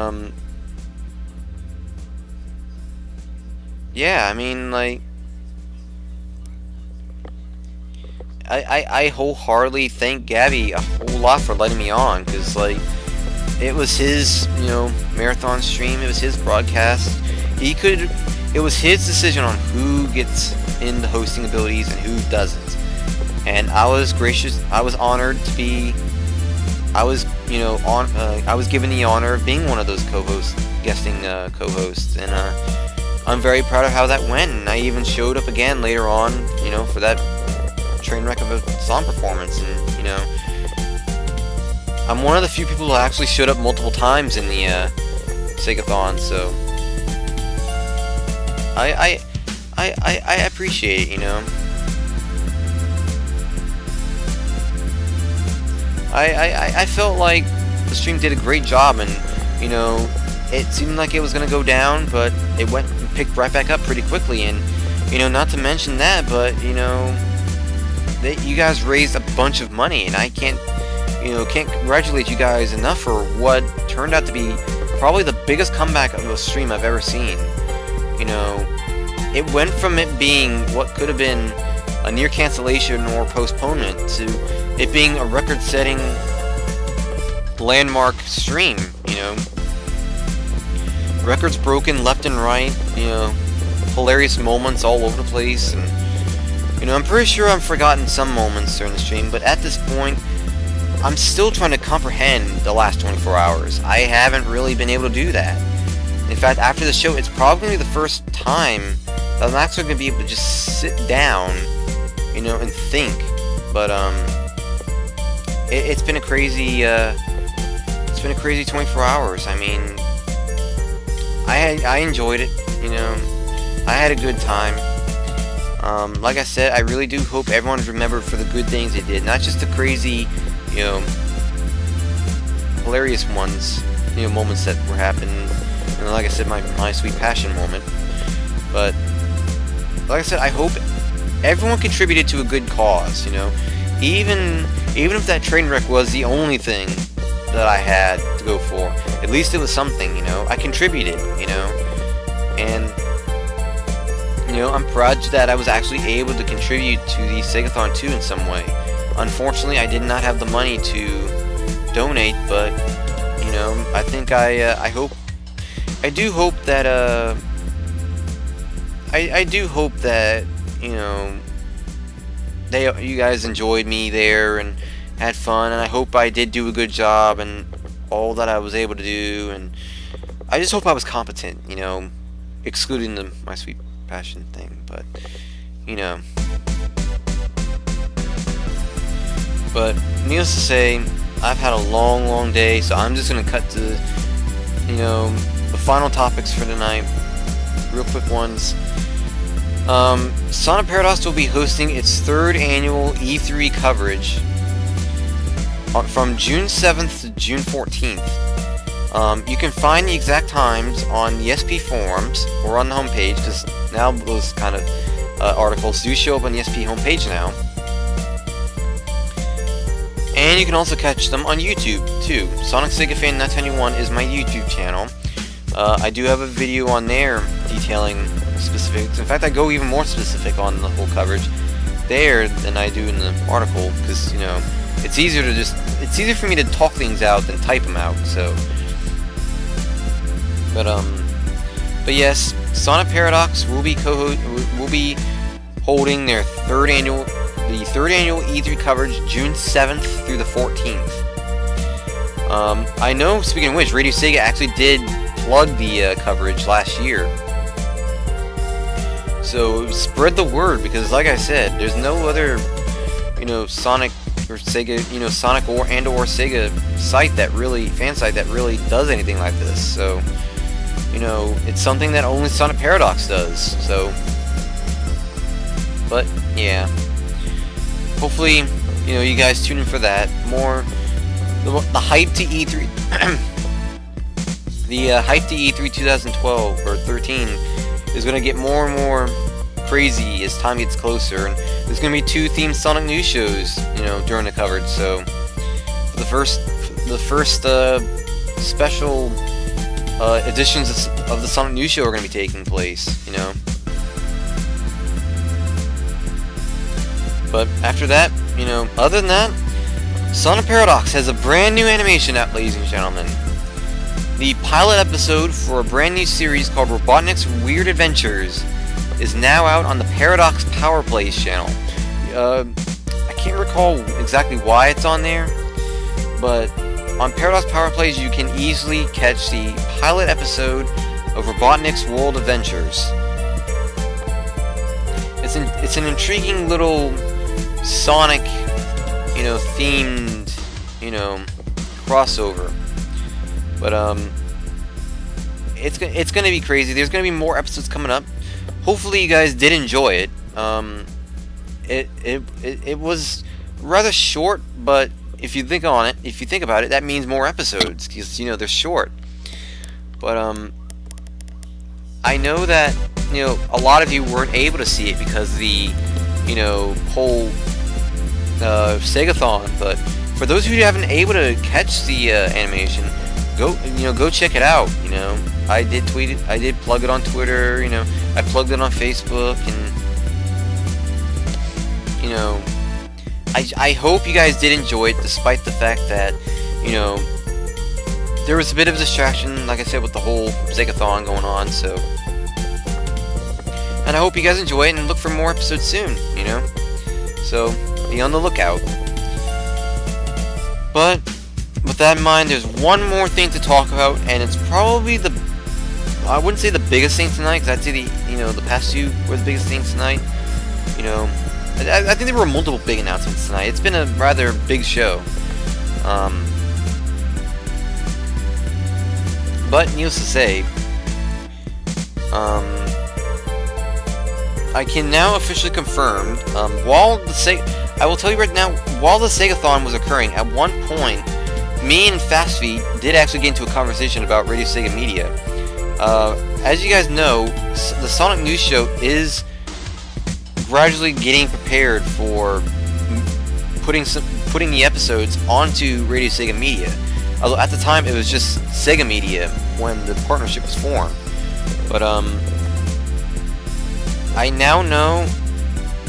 C: yeah, I mean, like, I wholeheartedly thank Gabby a whole lot for letting me on, because, like, it was his, marathon stream, it was his broadcast. It was his decision on who gets in the hosting abilities and who doesn't. And I was honored to be, I was given the honor of being one of those guesting co-hosts, and I'm very proud of how that went. And I even showed up again later on, for that train wreck of a song performance. And I'm one of the few people who actually showed up multiple times in the Segathon, so I appreciate it, I felt like the stream did a great job, and it seemed like it was gonna go down, but it went and picked right back up pretty quickly. And not to mention that, but that you guys raised a bunch of money, and I can't congratulate you guys enough for what turned out to be probably the biggest comeback of a stream I've ever seen. It went from it being what could have been a near cancellation or postponement to it being a record-setting landmark stream. Records broken left and right, hilarious moments all over the place, and I'm pretty sure I've forgotten some moments during the stream, but at this point I'm still trying to comprehend the last 24 hours. I haven't really been able to do that. In fact, after the show, it's probably the first time that I'm actually going to be able to just sit down, and think. But it's been a crazy 24 hours. I mean, I enjoyed it. I had a good time. Like I said, I really do hope everyone's remembered for the good things they did, not just the crazy, hilarious ones, moments that were happening. Like I said, my sweet passion moment. But like I said, I hope everyone contributed to a good cause. Even if that train wreck was the only thing that I had to go for, at least it was something. I contributed. And I'm proud that I was actually able to contribute to the Segathon 2 in some way. Unfortunately, I did not have the money to donate, but I think I do hope that you guys enjoyed me there and had fun, and I hope I did do a good job and all that I was able to do, and I just hope I was competent, excluding my sweet passion thing. But but needless to say, I've had a long day, so I'm just gonna cut to the final topics for tonight, real quick ones. Sonic Paradox will be hosting its 3rd annual E3 coverage from June 7th to June 14th. You can find the exact times on the SP forums or on the homepage, because now those kind of articles do show up on the SP homepage now. And you can also catch them on YouTube too. Sonic Sega Fan 921 is my YouTube channel. I do have a video on there detailing specifics. In fact, I go even more specific on the whole coverage there than I do in the article, because it's easier for me to talk things out than type them out. So, but yes, Sonic Paradox will be holding their third annual E3 coverage June 7th through the 14th. I know, speaking of which, RadioSEGA actually did plug the coverage last year. So spread the word, because like I said, there's no other, Sonic or Sega, Sonic or Sega fan site that really does anything like this. So, it's something that only Sonic Paradox does. So, But yeah, hopefully, you know, you guys tune in for that. More the hype to E3, the hype to E3 2012 or 13 is going to get more and more crazy as time gets closer, and there's going to be 2 themed Sonic News shows, you know, during the coverage. So the first special editions of the Sonic News show are going to be taking place, you know. But after that, you know, other than that, Sonic Paradox has a brand new animation out, ladies and gentlemen. The pilot episode for a brand new series called Robotnik's Weird Adventures is now out on the Paradox Power Plays channel. I can't recall exactly why it's on there, but on Paradox Power Plays you can easily catch the pilot episode of Robotnik's World Adventures. It's an intriguing little Sonic, you know, themed, you know, crossover. But it's gonna be crazy. There's gonna be more episodes coming up. Hopefully you guys did enjoy it. It was rather short, but if you think about it, that means more episodes, because, you know, they're short. But I know that, you know, a lot of you weren't able to see it because the, you know, whole Segathon. But for those of you who haven't been able to catch the animation, go check it out. You know, I did tweet it, I did plug it on Twitter. You know, I plugged it on Facebook, and you know, I hope you guys did enjoy it, despite the fact that, you know, there was a bit of a distraction, like I said, with the whole Segathon going on. So, and I hope you guys enjoy it and look for more episodes soon. You know, so be on the lookout. But with that in mind, there's one more thing to talk about, and it's probably I wouldn't say the biggest thing tonight, because I'd say the past 2 were the biggest things tonight. You know, I think there were multiple big announcements tonight. It's been a rather big show. But needless to say, I can now officially confirm, I will tell you right now, while the Segathon was occurring, at one point, me and FastFeed did actually get into a conversation about RadioSEGA Media. As you guys know, the Sonic News Show is gradually getting prepared for putting the episodes onto RadioSEGA Media. Although at the time it was just SEGAMedia when the partnership was formed. But I now know,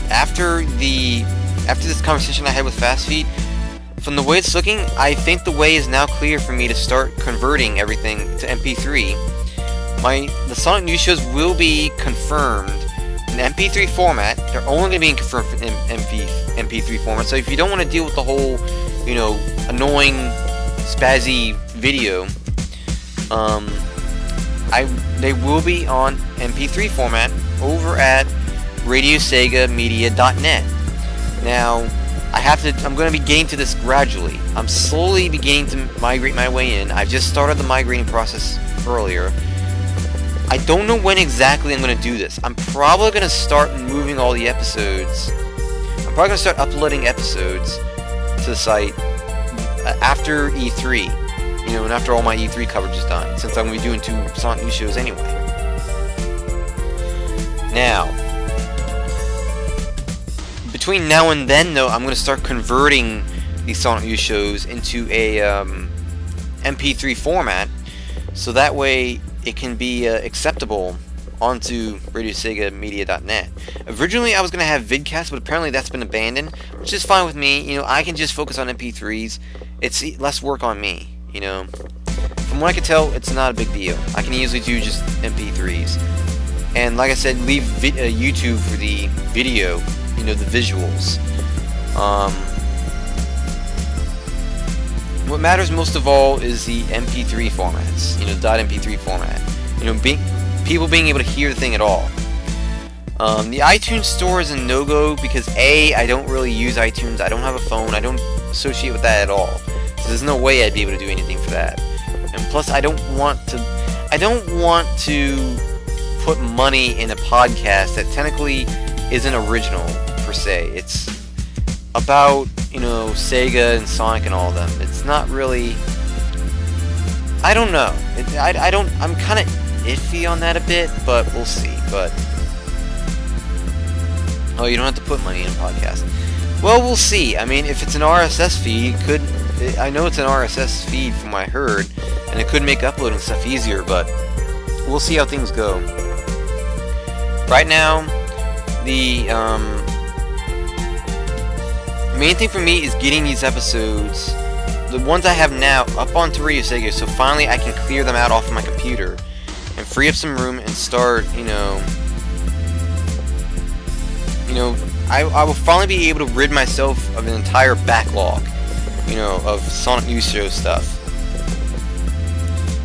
C: after this conversation I had with FastFeed, from the way it's looking, I think the way is now clear for me to start converting everything to MP3. The Sonic News shows will be confirmed in MP3 format. They're only going to be confirmed in MP3 format. So if you don't want to deal with the whole, you know, annoying, spazzy video, they will be on MP3 format over at RadioSEGAmedia.net. Now, I'm going to be getting to this gradually. I'm slowly beginning to migrate my way in. I've just started the migrating process earlier. I don't know when exactly I'm going to do this. I'm probably going to start moving all the episodes. I'm probably going to start uploading episodes to the site after E3. You know, and after all my E3 coverage is done, since I'm going to be doing 2 Sonic News shows anyway. Now, between now and then, though, I'm going to start converting these Sonic News shows into a MP3 format, so that way it can be acceptable onto RadioSEGAmedia.net. Originally, I was going to have vidcasts, but apparently that's been abandoned, which is fine with me. You know, I can just focus on MP3s. It's less work on me. You know, from what I can tell, it's not a big deal. I can easily do just MP3s, and like I said, leave YouTube for the video. You know, the visuals. What matters most of all is the MP3 formats. You know, .mp3 format. You know, people being able to hear the thing at all. The iTunes store is a no-go because I don't really use iTunes. I don't have a phone. I don't associate with that at all. So there's no way I'd be able to do anything for that. And plus, I don't want to put money in a podcast that technically isn't original per se. It's about, you know, Sega and Sonic and all of them. It's not really, I don't know. I'm kind of iffy on that a bit, but we'll see. But oh, you don't have to put money in a podcast. Well, we'll see. I mean, if it's an RSS feed, I know it's an RSS feed from what I heard, and it could make uploading stuff easier, but we'll see how things go. Right now, the main thing for me is getting these episodes, the ones I have now, up onto RadioSEGA, so finally I can clear them out off of my computer and free up some room and start, you know, I will finally be able to rid myself of an entire backlog, you know, of Sonic News Show stuff.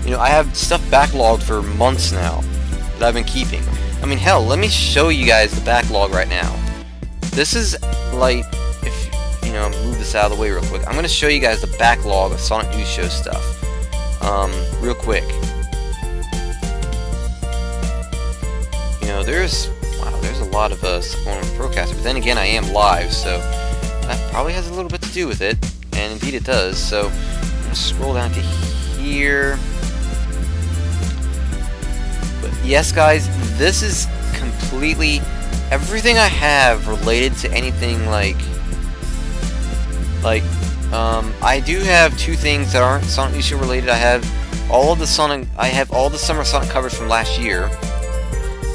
C: You know, I have stuff backlogged for months now that I've been keeping. I mean, hell, let me show you guys the backlog right now. This is like, if you know, move this out of the way real quick. I'm gonna show you guys the backlog of Sonic News Show stuff, real quick. You know, there's a lot of stuff going on with Procaster, but then again, I am live, so that probably has a little bit to do with it, and indeed it does. So I'm gonna scroll down to here. But yes, guys, this is completely everything I have related to anything like I do have two things that aren't Sonic News Show related. I have all the Summer Sonic covers from last year.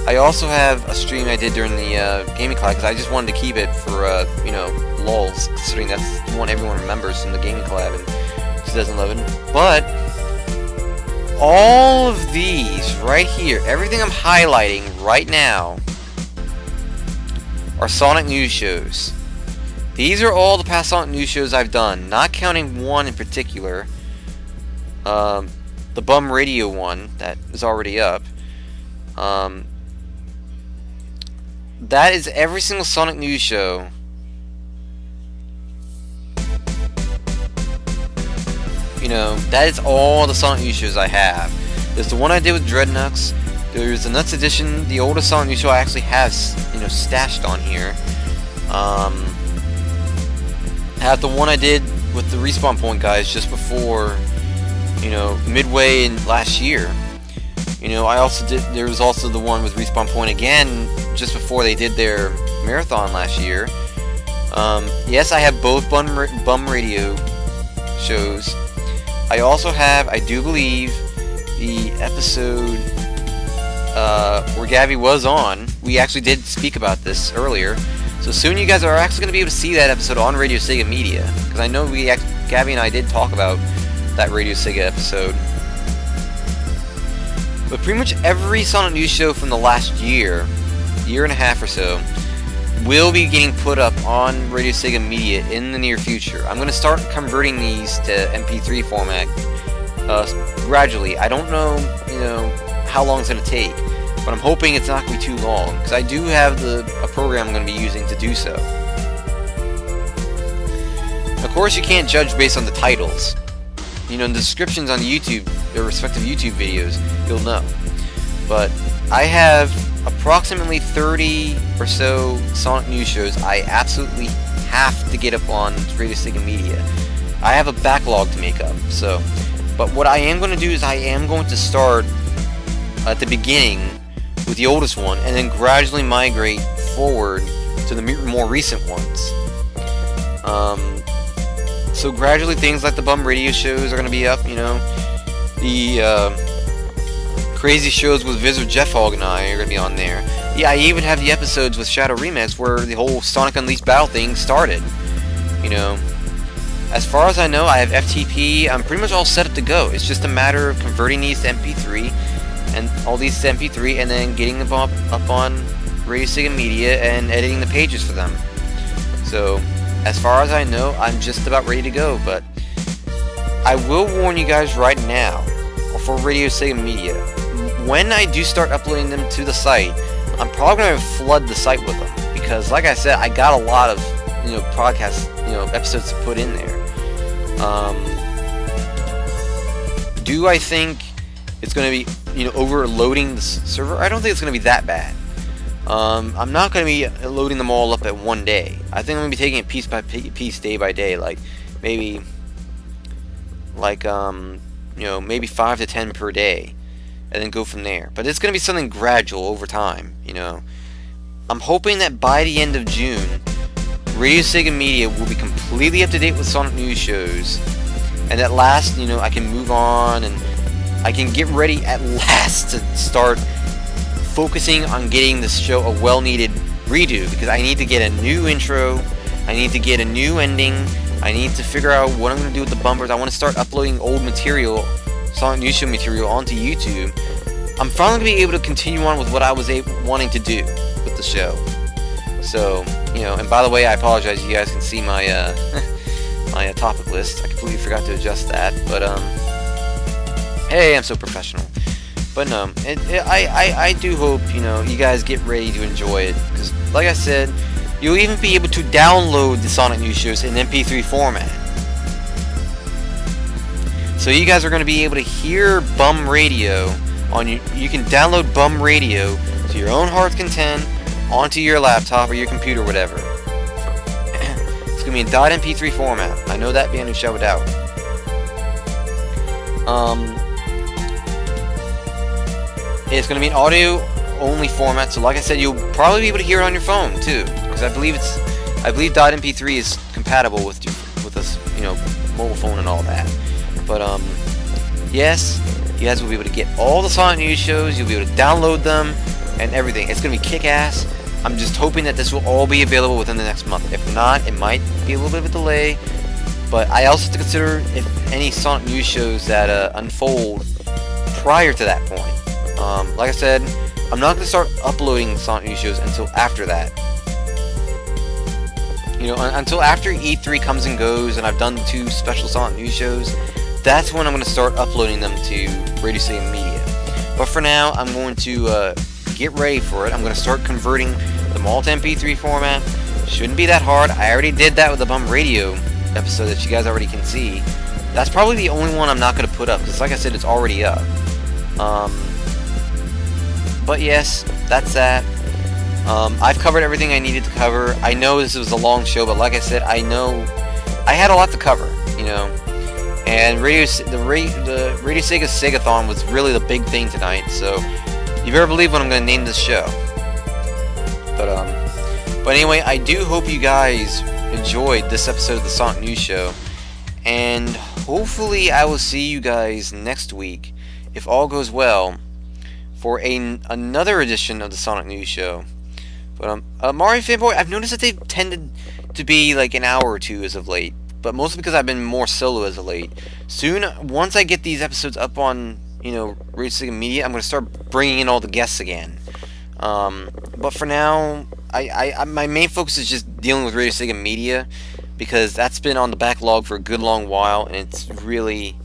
C: I also have a stream I did during the gaming collab, because I just wanted to keep it for you know, lulz, considering that's the one everyone remembers from the gaming collab in 2011. But all of these right here, everything I'm highlighting right now, are Sonic News shows. These are all the past Sonic News shows I've done, not counting one in particular, the Bum Radio one that is already up. That is every single Sonic News show. You know, that is all the Sonic News shows I have. There's the one I did with Dreadnoughts. There's the Nuts Edition, the oldest Sonic News show I actually have, you know, stashed on here. I have the one I did with the Respawn Point guys just before, you know, midway in last year. You know, there was also the one with Respawn Point again just before they did their marathon last year. Yes, I have both Bum Radio shows. I also have, I do believe, the episode where Gabby was on. We actually did speak about this earlier. So soon you guys are actually going to be able to see that episode on RadioSEGA Media. Because I know Gabby and I did talk about that RadioSEGA episode. But pretty much every Sonic News show from the last year and a half or so, will be getting put up on RadioSEGA Media in the near future. I'm going to start converting these to MP3 format gradually. I don't know, you know, how long it's going to take, but I'm hoping it's not going to be too long, because I do have a program I'm going to be using to do so. Of course, you can't judge based on the titles. You know, in the descriptions on YouTube, their respective YouTube videos, you'll know. But I have approximately 30 or so Sonic News shows I absolutely have to get up on RadioSEGA Media. I have a backlog to make up, so. But what I am going to do is I am going to start at the beginning with the oldest one, and then gradually migrate forward to the more recent ones. So gradually things like the Bum Radio shows are going to be up, you know. The crazy shows with Wizard Jeff Hogg and I are going to be on there. Yeah, I even have the episodes with Shadow Remix where the whole Sonic Unleashed battle thing started. You know, as far as I know, I have FTP. I'm pretty much all set up to go. It's just a matter of converting these to MP3, and all these to MP3, and then getting them up on RadioSEGA Media and editing the pages for them. So, as far as I know, I'm just about ready to go, but I will warn you guys right now, for RadioSEGA Media, when I do start uploading them to the site, I'm probably going to flood the site with them, because like I said, I got a lot of, you know, podcast, you know, episodes to put in there. Do I think it's going to be, you know, overloading the server? I don't think it's going to be that bad. I'm not going to be loading them all up at one day. I think I'm going to be taking it piece by piece, day by day, like maybe maybe 5 to 10 per day, and then go from there. But it's going to be something gradual over time, I'm hoping that by the end of June, RadioSEGA Media will be completely up to date with Sonic News shows, and at last, I can move on and I can get ready at last to start focusing on getting this show a well-needed redo, because I need to get a new intro, I need to get a new ending, I need to figure out what I'm going to do with the bumpers. I want to start uploading old material, Sonic News Show material, onto YouTube. I'm finally going to be able to continue on with what I was wanting to do with the show. So, and by the way, I apologize, you guys can see my my topic list. I completely forgot to adjust that, but hey, I'm so professional. But no, I do hope, you guys get ready to enjoy it, because like I said, you'll even be able to download the Sonic News shows in MP3 format. So you guys are going to be able to hear bum radio on you can download bum radio to your own heart's content onto your laptop or your computer, whatever. It's going to be in .mp3 format. I know that beyond a shadow of doubt. It's going to be an audio-only format, so like I said, you'll probably be able to hear it on your phone too, because I believe .mp3 is compatible with this, mobile phone and all that. But yes, you guys will be able to get all the Sonic News shows. You'll be able to download them and everything. It's going to be kick-ass. I'm just hoping that this will all be available within the next month. If not, it might be a little bit of a delay. But I also have to consider if any Sonic News shows that unfold prior to that point. Like I said, I'm not going to start uploading Sonic News shows until after that. Until after E3 comes and goes and I've done the 2 special Sonic News shows, that's when I'm going to start uploading them to RadioSEGA Media. But for now, I'm going to get ready for it. I'm going to start converting them all to MP3 format. Shouldn't be that hard. I already did that with the Bum Radio episode that you guys already can see. That's probably the only one I'm not going to put up, because like I said, it's already up. But yes, that's that. I've covered everything I needed to cover. I know this was a long show, but like I said, I know I had a lot to cover, And the RadioSEGA Segathon was really the big thing tonight, so you better believe what I'm going to name this show. But anyway, I do hope you guys enjoyed this episode of the Sonic News Show, and hopefully I will see you guys next week, if all goes well, for another edition of the Sonic News Show. But Mario Fanboy, I've noticed that they've tended to be like an hour or 2 as of late, but mostly because I've been more solo as of late. Soon, once I get these episodes up on, RadioSEGA Media, I'm going to start bringing in all the guests again. But for now, my main focus is just dealing with RadioSEGA Media, because that's been on the backlog for a good long while, and it's really,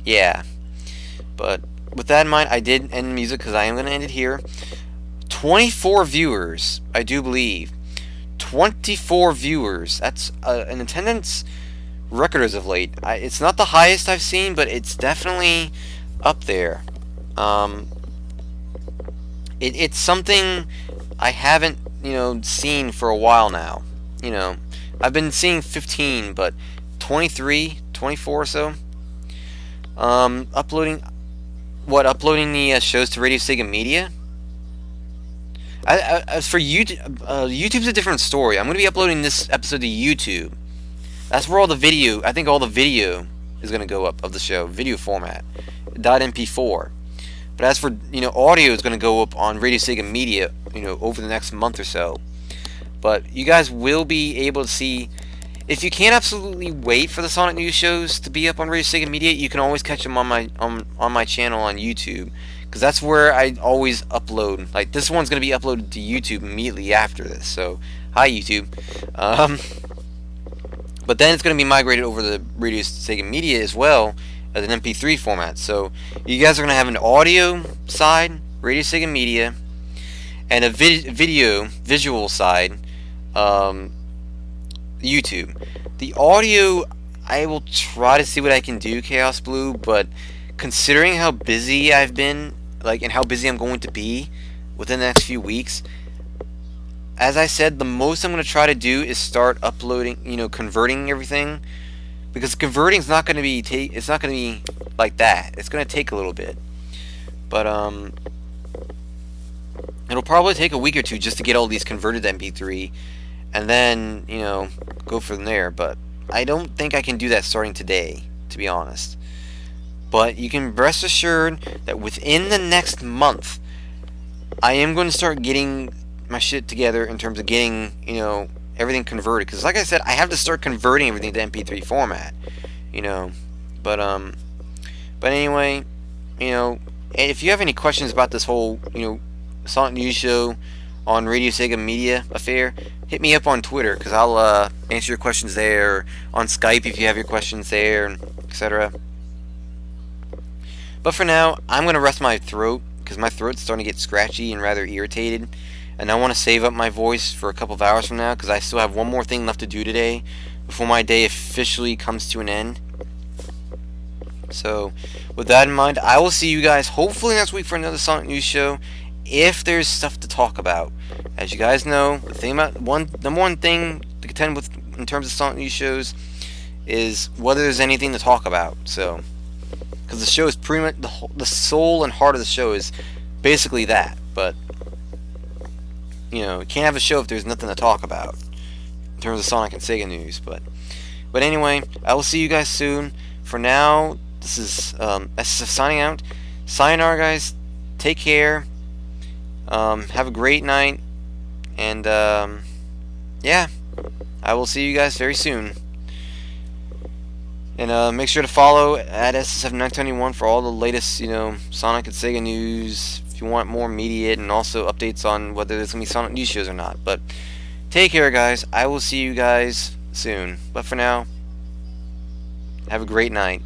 C: yeah. But with that in mind, I did end the music, because I am going to end it here. 24 viewers, I do believe. 24 viewers. That's an attendance record as of late. It's not the highest I've seen, but it's definitely up there. It's something I haven't, seen for a while now. I've been seeing 15, but 23, 24 or so. Uploading the shows to RadioSEGA Media? As for YouTube, YouTube's a different story. I'm going to be uploading this episode to YouTube. That's where all the video, I think all the video is going to go up of the show, video format, .mp4. But as for, audio is going to go up on RadioSEGA Media, over the next month or so. But you guys will be able to see, if you can't absolutely wait for the Sonic News shows to be up on RadioSEGA Media, you can always catch them on my channel on YouTube. Because that's where I always upload. Like, this one's going to be uploaded to YouTube immediately after this. So, hi YouTube. But then it's going to be migrated over to RadioSEGA Media as well as an MP3 format. So, you guys are going to have an audio side, RadioSEGA Media, and a visual side, YouTube. The audio, I will try to see what I can do, Chaos Blue, but considering how busy I've been, and how busy I'm going to be within the next few weeks, as I said, the most I'm going to try to do is start uploading, converting everything, because converting is not going to be it's not going to be like that. It's going to take a little bit, but it'll probably take a week or two just to get all these converted to MP3, and then go from there. But I don't think I can do that starting today, to be honest. But you can rest assured that within the next month, I am going to start getting my shit together in terms of getting, everything converted. Because like I said, I have to start converting everything to MP3 format, But anyway, if you have any questions about this whole, Sonic News Show on RadioSEGA Media affair, hit me up on Twitter, because I'll answer your questions there, or on Skype if you have your questions there, etc. But for now, I'm going to rest my throat, because my throat's starting to get scratchy and rather irritated, and I want to save up my voice for a couple of hours from now, because I still have one more thing left to do today before my day officially comes to an end. So, with that in mind, I will see you guys hopefully next week for another Sonic News Show, if there's stuff to talk about. As you guys know, the number one thing to contend with in terms of Sonic News shows is whether there's anything to talk about. So, because the show is pretty much the soul and heart of the show is basically that. But you can't have a show if there's nothing to talk about in terms of Sonic and Sega news. But anyway, I will see you guys soon. For now, this is SSF signing out. Sayonara, guys. Take care. Have a great night. And yeah, I will see you guys very soon. And make sure to follow at SSF921 for all the latest, Sonic and Sega news. If you want more immediate and also updates on whether there's going to be Sonic news shows or not. But take care, guys. I will see you guys soon. But for now, have a great night.